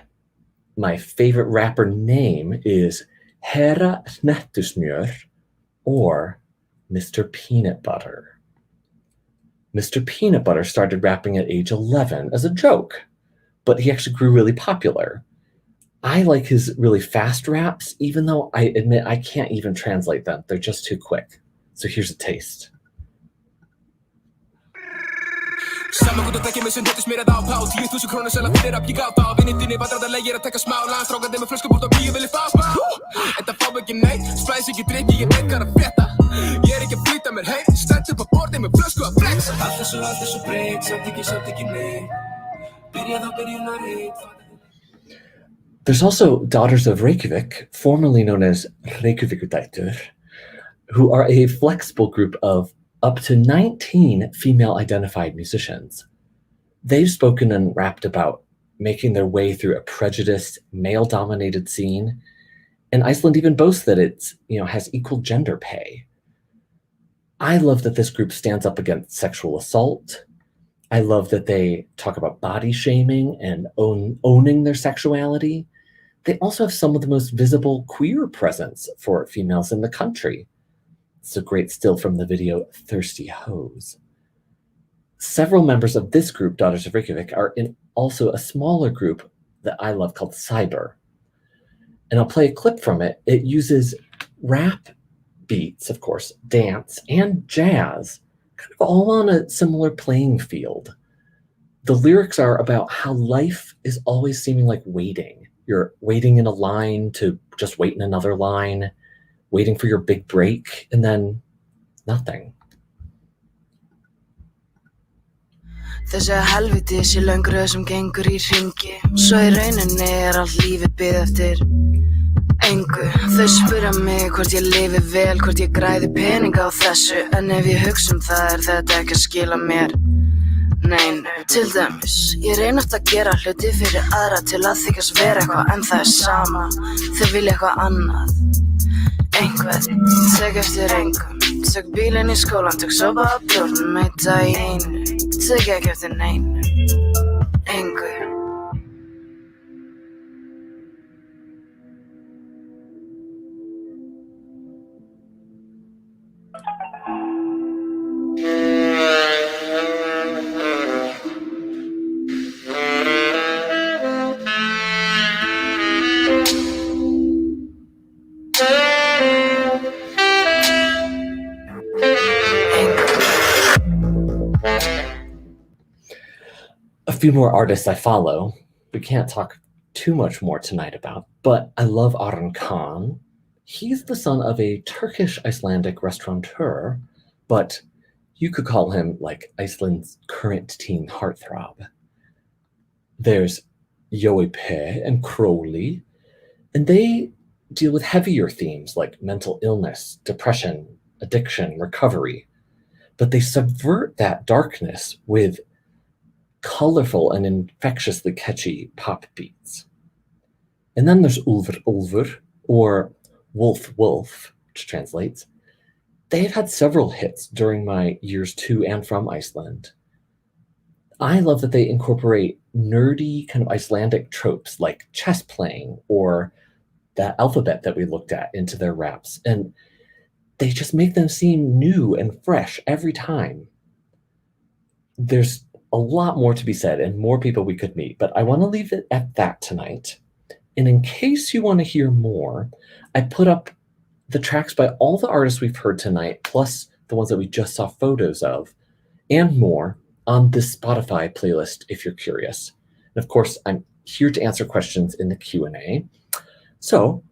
my favorite rapper name is Hera Hnettusmjör, or Mr. Peanut Butter. Mr. Peanut Butter started rapping at age 11 as a joke, but he actually grew really popular. I like his really fast raps, even though I admit I can't even translate them. They're just too quick. So here's a taste. Sama hvort þú þekkir mig sem heitir smirað á pá 10.000 krónur seðla fyrir að ég gátt á Vinnitinni vandrar legir að taka smá lán Strákandi með flösku búrt á bíu vilja fá Þetta fá ekki neitt, splæs ekki drikki, ég veit hvað að frétta Ég ekki að flýta mér heim, stend upp á borði með flösku að flexa Allt þessu breyt, samt ekki nei Byrjað á byrjunarreit There's also Daughters of Reykjavik, formerly known as Reykjavíkudætur, who are a flexible group of up to 19 female-identified musicians. They've spoken and rapped about making their way through a prejudiced, male-dominated scene, and Iceland even boasts that it has equal gender pay. I love that this group stands up against sexual assault. I love that they talk about body shaming and owning their sexuality. They also have some of the most visible queer presence for females in the country. It's a great still from the video Thirsty Hose. Several members of this group, Daughters of Reykjavik, are in also a smaller group that I love called Cyber. And I'll play a clip from it. It uses rap beats, of course, dance, and jazz, kind of all on a similar playing field. The lyrics are about how life is always seeming like waiting. You're waiting in a line to just wait in another line, waiting for your big break, and then nothing. Þessi helviti sé löngröð sem gengur í hringi Svo í rauninni allt lífið bið eftir engu Þau spyrja mig hvort ég lifi vel, hvort ég græði peninga á þessu En ef ég hugsa það þetta ekki að skila mér Neinu, til dæmis Ég reynast að gera hluti fyrir aðra til að þykjast vera eitthvað En það sama, þau vilja eitthvað annað Einhvern, tek eftir engum Tök bílinn í skólan, tök sopa á bjórnum Eitt dag í einu, tek ekki eftir neinu Engu few more artists I follow. We can't talk too much more tonight about, but I love Aran Khan. He's the son of a Turkish Icelandic restaurateur, but you could call him like Iceland's current teen heartthrob. There's Joipe and Crowley, and they deal with heavier themes like mental illness, depression, addiction, recovery, but they subvert that darkness with colorful and infectiously catchy pop beats. And then there's Ulfur Ulfur, or Wolf Wolf, which translates. They've had several hits during my years to and from Iceland. I love that they incorporate nerdy kind of Icelandic tropes like chess playing or that alphabet that we looked at into their raps. And they just make them seem new and fresh every time. There's a lot more to be said and more people we could meet, but I want to leave it at that tonight. And in case you want to hear more, I put up the tracks by all the artists we've heard tonight, plus the ones that we just saw photos of, and more on this Spotify playlist if you're curious. And of course, I'm here to answer questions in the Q&A. So,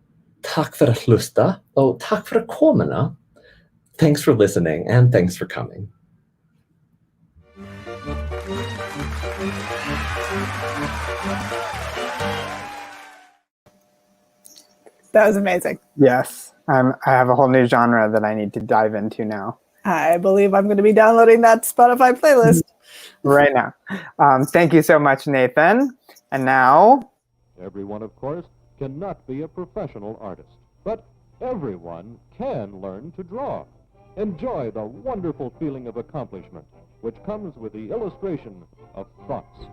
takk fyrir að hlusta og takk fyrir komuna. Thanks for listening and thanks for coming. That was amazing. Yes. I have a whole new genre that I need to dive into now. I believe I'm going to be downloading that Spotify playlist right now. Thank you so much, Nathan. And now... Everyone, of course, cannot be a professional artist, but everyone can learn to draw. Enjoy the wonderful feeling of accomplishment, which comes with the illustration of thoughts.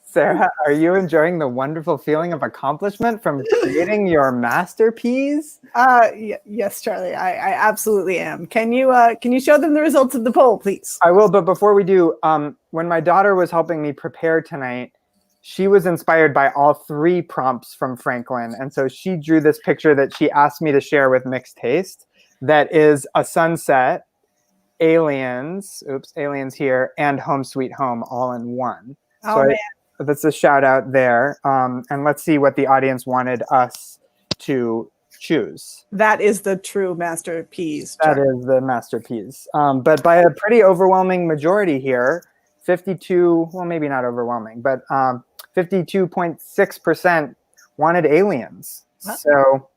Sarah, are you enjoying the wonderful feeling of accomplishment from creating your masterpiece? Yes, Charlie, I absolutely am. Can you show them the results of the poll, please? I will, but before we do, when my daughter was helping me prepare tonight, she was inspired by all 3 prompts from Franklin. And so she drew this picture that she asked me to share with Mixed Taste that is a sunset, aliens here, and Home Sweet Home all in one. Oh, man. That's a shout out there. And let's see what the audience wanted us to choose. That is the true masterpiece. That is the masterpiece. But by a pretty overwhelming majority here, 52, well, maybe not overwhelming, but 52.6% wanted aliens. So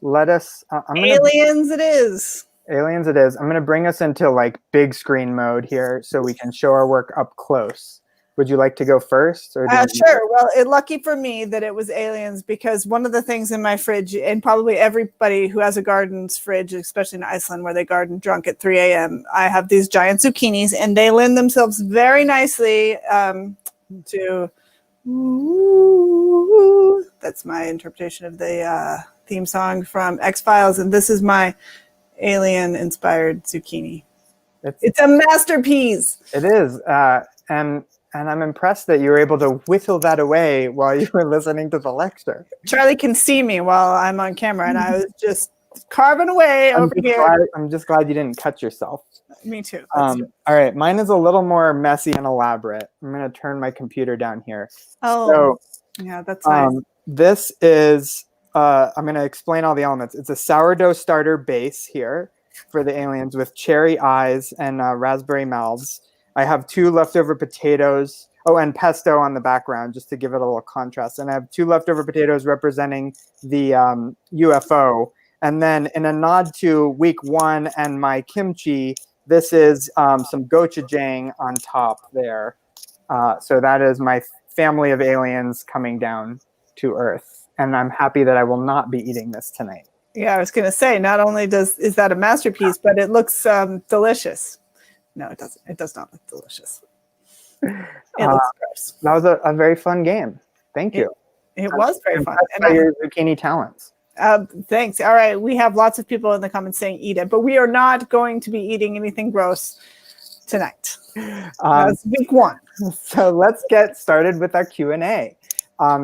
let us... Aliens it is. Aliens it is. I'm going to bring us into like big screen mode here so we can show our work up close. Would you like to go first? Or sure. Well, lucky for me that it was aliens, because one of the things in my fridge, and probably everybody who has a garden's fridge, especially in Iceland where they garden drunk at 3 a.m., I have these giant zucchinis, and they lend themselves very nicely to... That's my interpretation of the theme song from X-Files, and this is my alien-inspired zucchini. It's a masterpiece. It is. And I'm impressed that you were able to whittle that away while you were listening to the lecture. Charlie can see me while I'm on camera, and I was just carving away over here. I'm just glad you didn't cut yourself. Me too. All right, mine is a little more messy and elaborate. I'm going to turn my computer down here. Oh, so, yeah, that's nice. This is, I'm going to explain all the elements. It's a sourdough starter base here for the aliens with cherry eyes and raspberry mouths. I have 2 leftover potatoes. Oh, and pesto on the background, just to give it a little contrast. And I have 2 leftover potatoes representing the UFO. And then in a nod to week 1 and my kimchi, this is some gochujang on top there. So that is my family of aliens coming down to Earth. And I'm happy that I will not be eating this tonight. Yeah, I was going to say, not only is that a masterpiece, but it looks delicious. No, it doesn't. It does not look delicious. It looks gross. That was a very fun game. Thank you. It was very fun. And your zucchini talents. Thanks. All right. We have lots of people in the comments saying eat it, but we are not going to be eating anything gross tonight. That's week 1. So let's get started with our Q&A.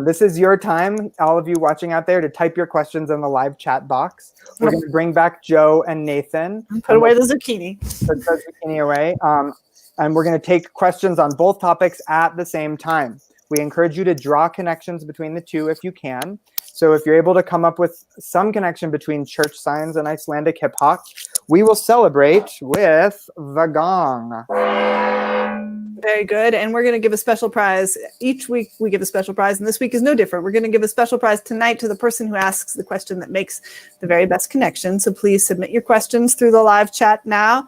This is your time, all of you watching out there, to type your questions in the live chat box. We're going to bring back Joe and Nathan. Put away the zucchini. Put the zucchini away. And we're going to take questions on both topics at the same time. We encourage you to draw connections between the two if you can. So if you're able to come up with some connection between church signs and Icelandic hip hop, we will celebrate with the gong. Very good. And we're going to give a special prize. Each week we give a special prize, and this week is no different. We're going to give a special prize tonight to the person who asks the question that makes the very best connection. So please submit your questions through the live chat now.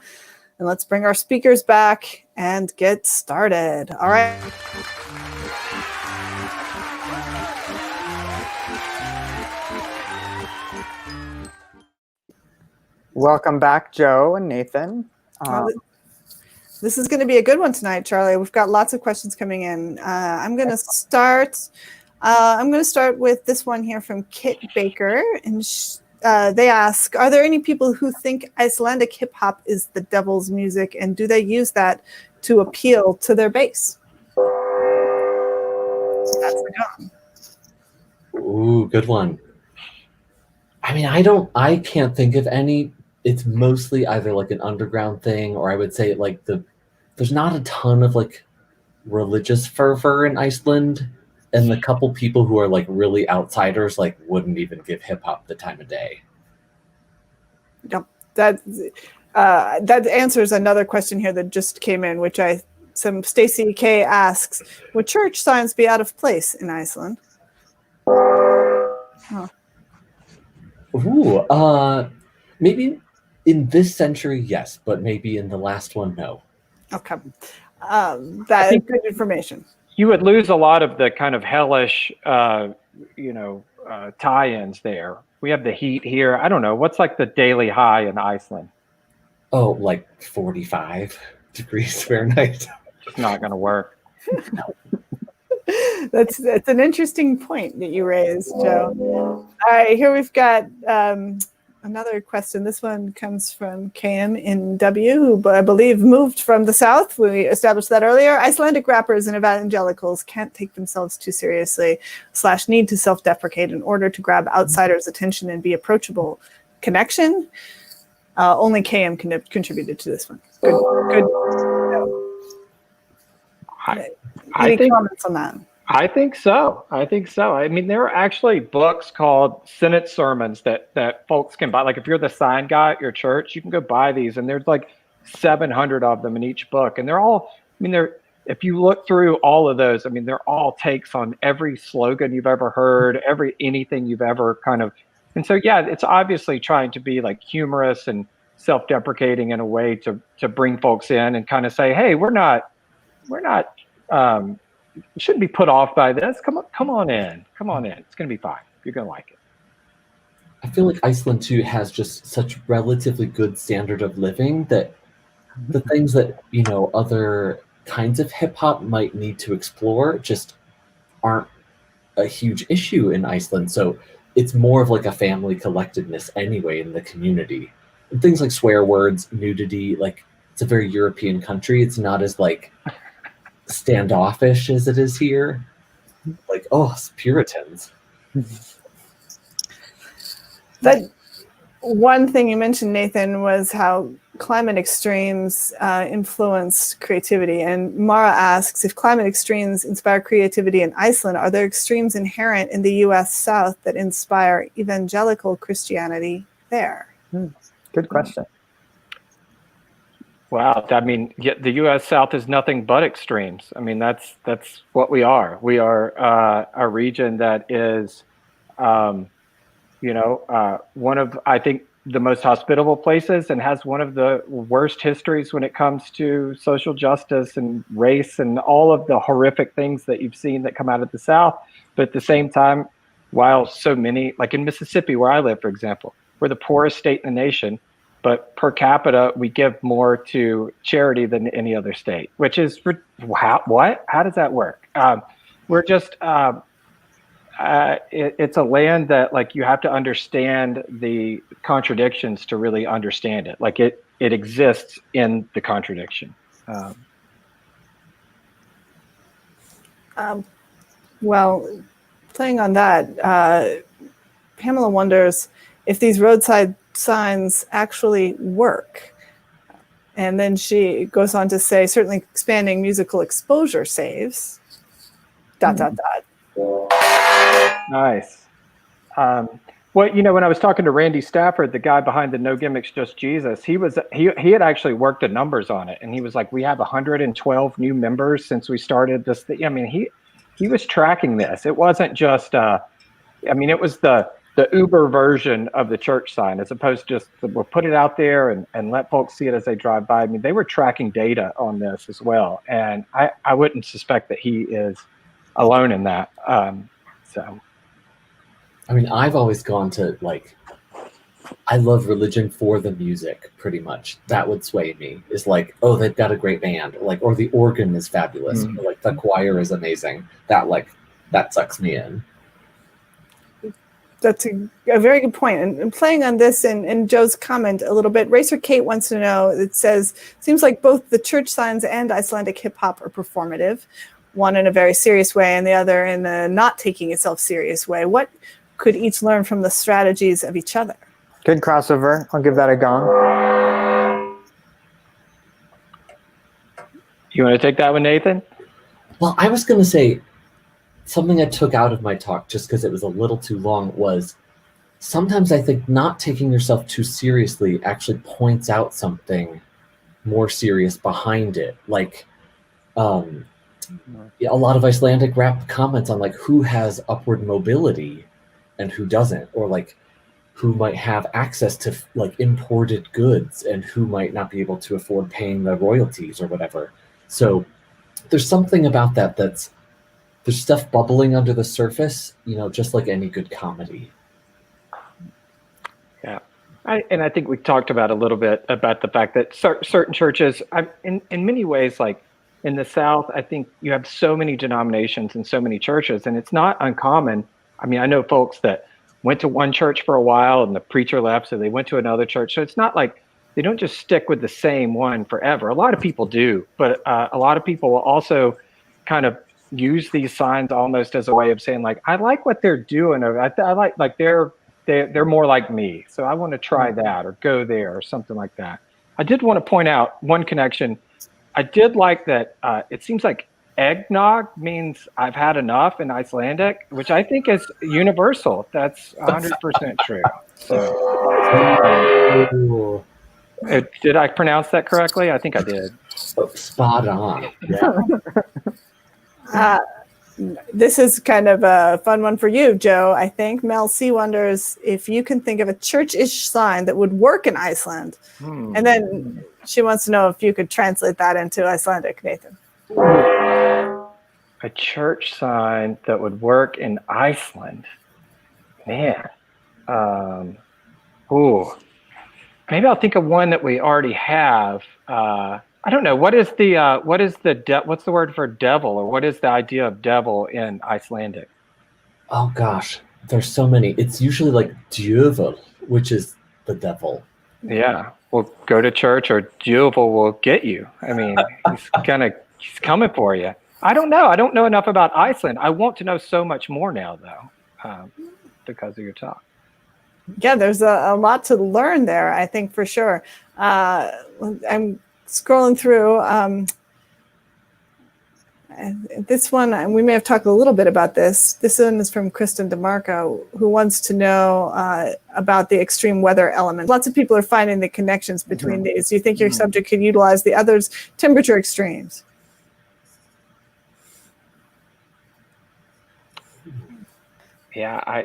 And let's bring our speakers back and get started. All right. Welcome back, Joe and Nathan. This is going to be a good one tonight, Charlie. We've got lots of questions coming in. I'm going to start. With this one here from Kit Baker, and they ask, are there any people who think Icelandic hip hop is the devil's music, and do they use that to appeal to their base? That's the gong. Ooh, good one. I mean, I can't think of any. It's mostly either like an underground thing, or I would say like there's not a ton of like religious fervor in Iceland, and the couple people who are like really outsiders like wouldn't even give hip hop the time of day. Yep, that answers another question here that just came in, which Stacy K asks, would church signs be out of place in Iceland? Huh. Ooh, maybe in this century, yes, but maybe in the last one, no. Okay, that is good information. You would lose a lot of the kind of hellish, tie-ins there. We have the heat here. I don't know. What's like the daily high in Iceland? Oh, like 45 degrees Fahrenheit. It's not going to work. That's an interesting point that you raised, Joe. All right, here we've got another question. This one comes from KM in W, who I believe moved from the South. We established that earlier. Icelandic rappers and evangelicals can't take themselves too seriously / need to self-deprecate in order to grab outsiders' attention and be approachable. Connection? Only KM contributed to this one. Good. Any comments on that? I think so. I mean, there are actually books called Synod sermons that folks can buy. Like if you're the sign guy at your church, you can go buy these, and there's like 700 of them in each book. And they're all, if you look through all of those, they're all takes on every slogan you've ever heard, anything you've ever kind of. And so, yeah, it's obviously trying to be like humorous and self-deprecating in a way to bring folks in and kind of say, hey, we're not you shouldn't be put off by this. Come on in. It's going to be fine. You're going to like it. I feel like Iceland too has just such relatively good standard of living that the things that, other kinds of hip hop might need to explore just aren't a huge issue in Iceland. So it's more of like a family collectedness anyway in the community. And things like swear words, nudity, like it's a very European country. It's not as like standoffish as it is here. Like, oh, it's Puritans. That one thing you mentioned, Nathan, was how climate extremes influence creativity. And Mara asks, if climate extremes inspire creativity in Iceland, are there extremes inherent in the U.S. South that inspire evangelical Christianity there? Good question. Wow, the U.S. South is nothing but extremes. That's what we are. We are a region that is, one of, I think, the most hospitable places and has one of the worst histories when it comes to social justice and race and all of the horrific things that you've seen that come out of the South. But at the same time, while so many, like in Mississippi, where I live, for example, we're the poorest state in the nation, but per capita, we give more to charity than any other state, which is, what? How does that work? We're just, it's a land that like you have to understand the contradictions to really understand it. Like it exists in the contradiction. Well, playing on that, Pamela wonders if these roadside signs actually work. And then she goes on to say, certainly expanding musical exposure saves, ... Nice. Well, when I was talking to Randy Stafford, the guy behind the No Gimmicks, Just Jesus, he had actually worked the numbers on it, and he was like, "We have 112 new members since we started this thing." I mean, he was tracking this. It wasn't just, it was the Uber version of the church sign, as opposed to just we'll put it out there and let folks see it as they drive by. I mean, they were tracking data on this as well, and I wouldn't suspect that he is alone in that. So. I mean, I've always gone to, like, I love religion for the music, pretty much. That would sway me. Is like, oh, they've got a great band, or the organ is fabulous, or like the choir is amazing. That sucks me in. That's a very good point. And playing on this and Joe's comment a little bit, Racer Kate wants to know, it says, seems like both the church signs and Icelandic hip hop are performative, one in a very serious way and the other in a not taking itself serious way. What could each learn from the strategies of each other? Good crossover. I'll give that a gong. You want to take that one, Nathan? Well, I was going to say something I took out of my talk just because it was a little too long was sometimes I think not taking yourself too seriously actually points out something more serious behind it. Like a lot of Icelandic rap comments on like who has upward mobility and who doesn't, or like who might have access to like imported goods and who might not be able to afford paying the royalties or whatever. So there's something about there's stuff bubbling under the surface, just like any good comedy. Yeah. I think we talked about a little bit about the fact that certain churches, in many ways, like in the South, I think you have so many denominations and so many churches, and it's not uncommon. I mean, I know folks that went to one church for a while and the preacher left, so they went to another church. So it's not like they don't just stick with the same one forever. A lot of people do, but a lot of people will also kind of use these signs almost as a way of saying, like, I like what they're doing, or I like they're more like me, so I want to try that or go there or something like that. I did want to point out one connection. I did like that. It seems like eggnog means I've had enough in Icelandic, which I think is universal. That's 100% true. So, did I pronounce that correctly? I think I did. Spot on. Yeah. This is kind of a fun one for you, Joe. I think Mel C wonders if you can think of a church-ish sign that would work in Iceland. And then she wants to know if you could translate that into Icelandic, Nathan. A church sign that would work in Iceland. Man. Maybe I'll think of one that we already have. I don't know. What's the word for devil, or what is the idea of devil in Icelandic? Oh gosh, there's so many. It's usually like djöfull, which is the devil. Yeah. Well, go to church or djöfull will get you. I mean, he's coming for you. I don't know. I don't know enough about Iceland. I want to know so much more now, though, because of your talk. Yeah, there's a lot to learn there, I think, for sure. I'm scrolling through. This one, we may have talked a little bit about this. This one is from Kristen DeMarco, who wants to know about the extreme weather element. Lots of people are finding the connections between these. Do you think your subject could utilize the others' temperature extremes? Yeah,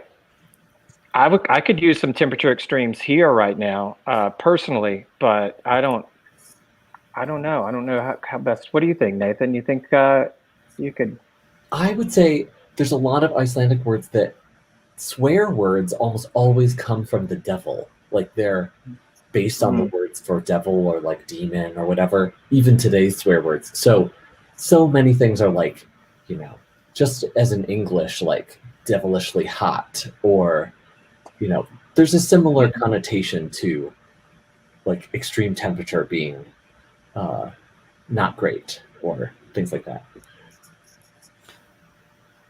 I could use some temperature extremes here right now, personally, but I don't know. I don't know how best. What do you think, Nathan? You think you could? I would say there's a lot of Icelandic words that swear words almost always come from the devil. Like they're based on the words for devil or like demon or whatever. Even today's swear words. So many things are like, just as in English, like devilishly hot, or there's a similar connotation to like extreme temperature being not great or things like that.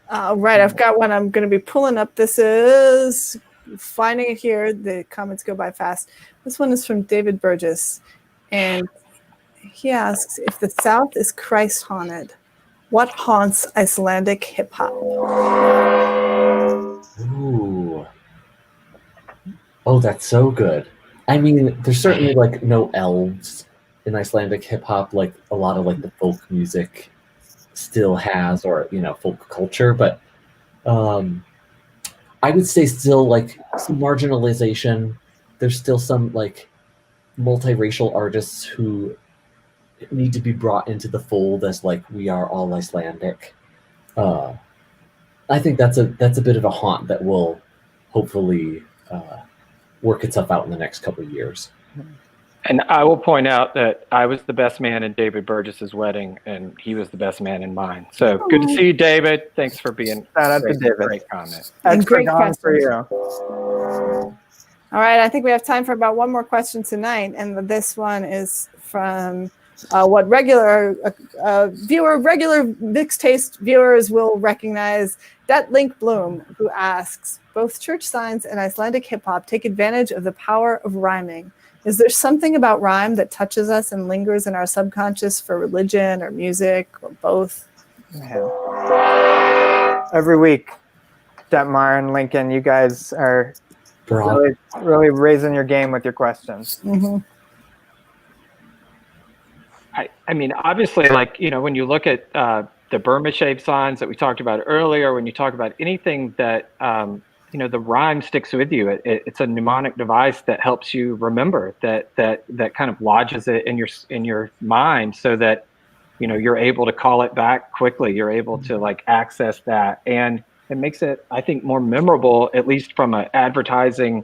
Right, I've got one I'm going to be pulling up. This is, finding it here, the comments go by fast. This one is from David Burgess, and he asks, if the South is Christ haunted, what haunts Icelandic hip hop? Ooh. Oh, that's so good. I mean, there's certainly like no elves in Icelandic hip hop, like a lot of like the folk music still has, or folk culture. But I would say still like some marginalization. There's still some like multiracial artists who need to be brought into the fold as like we are all Icelandic. I think that's a bit of a haunt that will hopefully work itself out in the next couple of years. And I will point out that I was the best man in David Burgess's wedding, and he was the best man in mine. So good to see you, David. Thanks for being Shout out to David. Great comment. And great Gone for you. All right, I think we have time for about one more question tonight, and this one is from what regular mixed taste viewers will recognize, Dat Link Bloom, who asks, both church signs and Icelandic hip hop take advantage of the power of rhyming. Is there something about rhyme that touches us and lingers in our subconscious for religion or music or both? Yeah. Every week, Detmar and Lincoln, you guys are really raising your game with your questions. Mm-hmm. I mean, obviously, like, when you look at the Burma shape signs that we talked about earlier, when you talk about anything that, the rhyme sticks with you, it's a mnemonic device that helps you remember, that kind of lodges it in your mind so that, you're able to call it back quickly. You're able to like access that. And it makes it, I think, more memorable, at least from an advertising,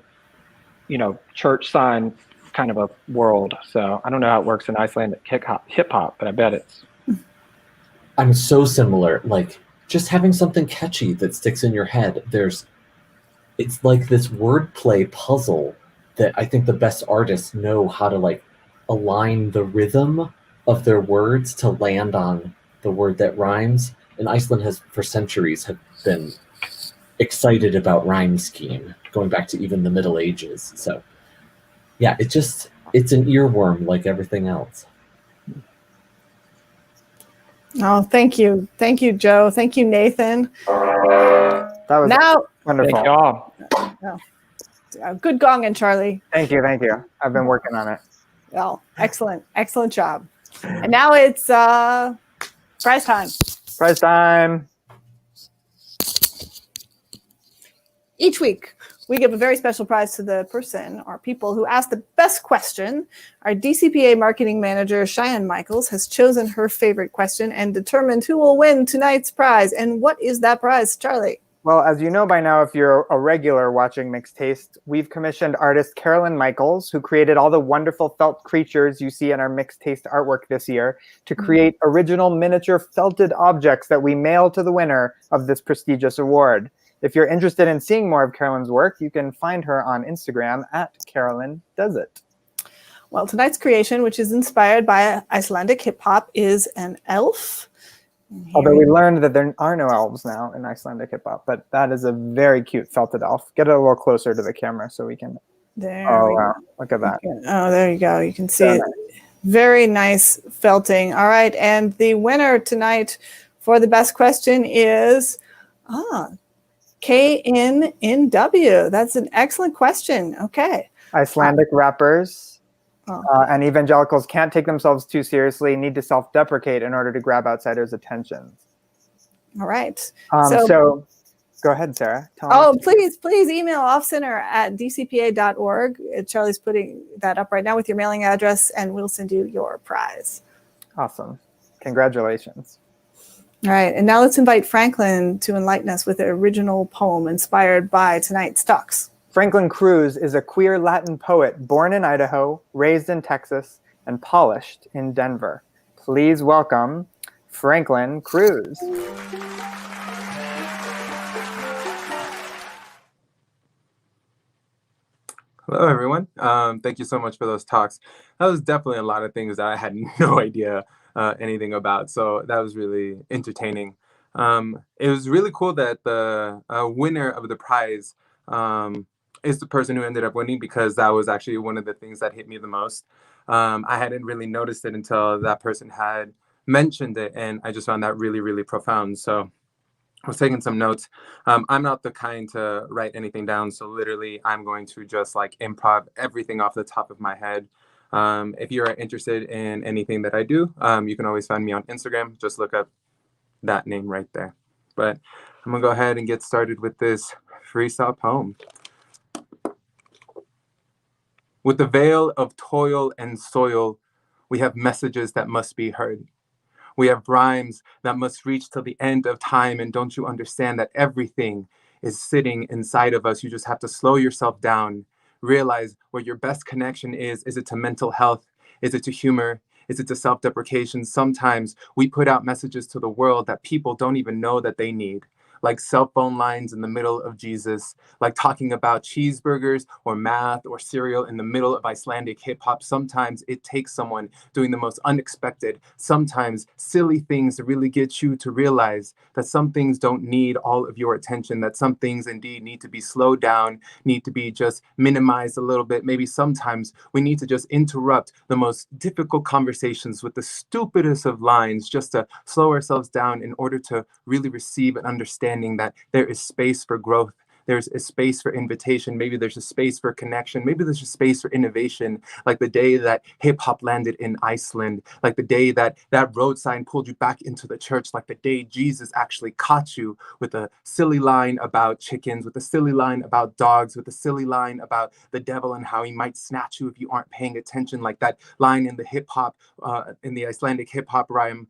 church sign kind of a world. So I don't know how it works in Icelandic hip hop, but I bet it's. I'm so similar. Like just having something catchy that sticks in your head. It's like this wordplay puzzle that I think the best artists know how to like align the rhythm of their words to land on the word that rhymes. And Iceland has for centuries have been excited about rhyme scheme, going back to even the Middle Ages. So yeah, it's an earworm like everything else. Oh, thank you. Thank you, Joe. Thank you, Nathan. That was wonderful. Thank y'all. Good gonging, Charlie. Thank you. I've been working on it. Well, excellent job. And now it's prize time. Prize time. Each week, we give a very special prize to the person or people who ask the best question. Our DCPA marketing manager, Cheyenne Michaels, has chosen her favorite question and determined who will win tonight's prize. And what is that prize, Charlie? Well, as you know by now, if you're a regular watching Mixed Taste, we've commissioned artist Carolyn Michaels, who created all the wonderful felt creatures you see in our Mixed Taste artwork this year, to create original miniature felted objects that we mail to the winner of this prestigious award. If you're interested in seeing more of Carolyn's work, you can find her on Instagram at Carolyn Does It. Well, tonight's creation, which is inspired by Icelandic hip hop, is an elf. Although we learned that there are no elves now in Icelandic hip hop, but that is a very cute felted elf. Get it a little closer to the camera so we can. Wow, look at that. Oh, there you go. You can see it. Very nice felting. All right, and the winner tonight for the best question is KNNW. That's an excellent question. Okay. Icelandic rappers and evangelicals can't take themselves too seriously, need to self-deprecate in order to grab outsiders' attention. All right. So go ahead, Sarah. Please email offcenter@dcpa.org. Charlie's putting that up right now with your mailing address, and we'll send you your prize. Awesome. Congratulations. All right, and now let's invite Franklin to enlighten us with an original poem inspired by tonight's talks. Franklin Cruz is a queer Latin poet born in Idaho, raised in Texas, and polished in Denver. Please welcome Franklin Cruz. Hello, everyone. Thank you so much for those talks. That was definitely a lot of things that I had no idea anything about. So that was really entertaining. It was really cool that the winner of the prize is the person who ended up winning, because that was actually one of the things that hit me the most. I hadn't really noticed it until that person had mentioned it, and I just found that really, really profound. So I was taking some notes. I'm not the kind to write anything down, so literally I'm going to just like improv everything off the top of my head. If you're interested in anything that I do, you can always find me on Instagram. Just look up that name right there. But I'm gonna go ahead and get started with this freestyle poem. With the veil of toil and soil, we have messages that must be heard. We have rhymes that must reach till the end of time. And don't you understand that everything is sitting inside of us? You just have to slow yourself down. Realize where your best connection is. Is it to mental health? Is it to humor? Is it to self-deprecation? Sometimes we put out messages to the world that people don't even know that they need. Like cell phone lines in the middle of Jesus, like talking about cheeseburgers or math or cereal in the middle of Icelandic hip hop. Sometimes it takes someone doing the most unexpected, sometimes silly things to really get you to realize that some things don't need all of your attention, that some things indeed need to be slowed down, need to be just minimized a little bit. Maybe sometimes we need to just interrupt the most difficult conversations with the stupidest of lines just to slow ourselves down in order to really receive and understand that there is space for growth. There's a space for invitation. Maybe there's a space for connection. Maybe there's a space for innovation. Like the day that hip hop landed in Iceland, like the day that that road sign pulled you back into the church, like the day Jesus actually caught you with a silly line about chickens, with a silly line about dogs, with a silly line about the devil and how he might snatch you if you aren't paying attention. Like that line in the hip hop, in the Icelandic hip hop rhyme,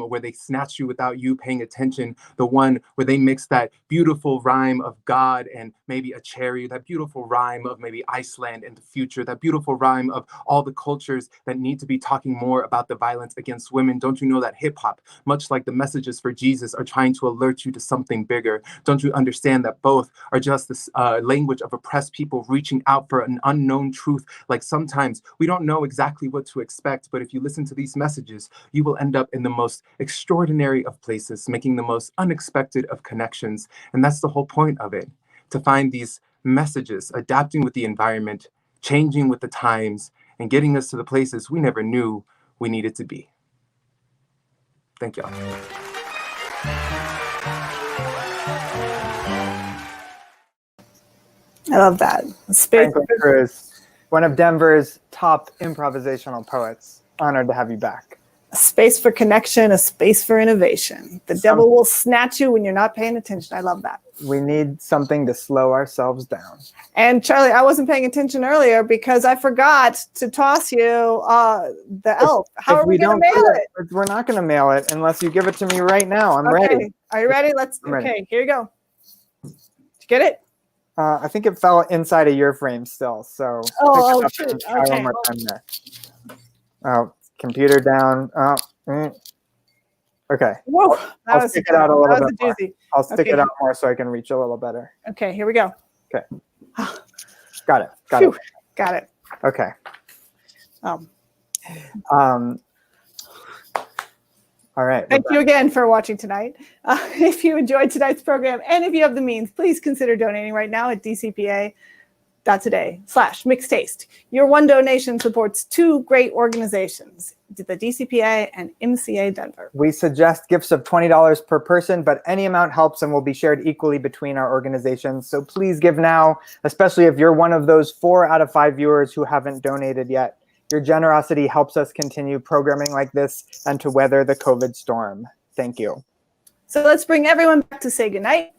where they snatch you without you paying attention, the one where they mix that beautiful rhyme of God and maybe a cherry, that beautiful rhyme of maybe Iceland and the future, that beautiful rhyme of all the cultures that need to be talking more about the violence against women. Don't you know that hip hop, much like the messages for Jesus, are trying to alert you to something bigger? Don't you understand that both are just this language of oppressed people reaching out for an unknown truth? Like sometimes we don't know exactly what to expect, but if you listen to these messages, you will end up in the most extraordinary of places, making the most unexpected of connections. And that's the whole point of it, to find these messages, adapting with the environment, changing with the times, and getting us to the places we never knew we needed to be. Thank y'all. I love that. Franklin Cruz, one of Denver's top improvisational poets. Honored to have you back. A space for connection, a space for innovation. The devil will snatch you when you're not paying attention. I love that. We need something to slow ourselves down. And Charlie, I wasn't paying attention earlier because I forgot to toss you the elf. How are we going to mail it? We're not going to mail it unless you give it to me right now. I'm ready. Are you ready? Okay, here you go. Did you get it? I think it fell inside of your frame still. So shoot. Try one more time there. Oh, computer down. Okay. Whoa. I'll stick it out a little bit more. I'll stick it out more so I can reach a little better. Okay, here we go. Okay. Got it. Got it. Okay. All right. Thank you again for watching tonight. If you enjoyed tonight's program and if you have the means, please consider donating right now at DCPA.today/mixtaste. Your one donation supports two great organizations, the DCPA and MCA Denver. We suggest gifts of $20 per person, but any amount helps and will be shared equally between our organizations. So please give now, especially if you're one of those 4 out of 5 viewers who haven't donated yet. Your generosity helps us continue programming like this and to weather the COVID storm. Thank you. So let's bring everyone back to say goodnight.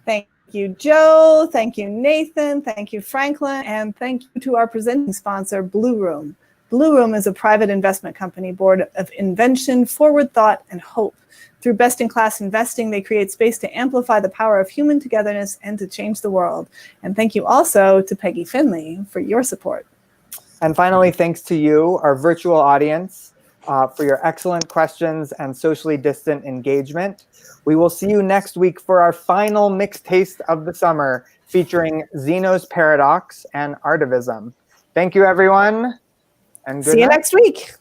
Thank you, Joe. Thank you, Nathan. Thank you, Franklin. And thank you to our presenting sponsor, Blue Room. Blue Room is a private investment company born of invention, forward thought, and hope. Through best-in-class investing, they create space to amplify the power of human togetherness and to change the world. And thank you also to Peggy Finley for your support. And finally, thanks to you, our virtual audience, for your excellent questions and socially distant engagement. We will see you next week for our final mixed taste of the summer, featuring Zeno's Paradox and Artivism. Thank you, everyone. And good See you night. next week.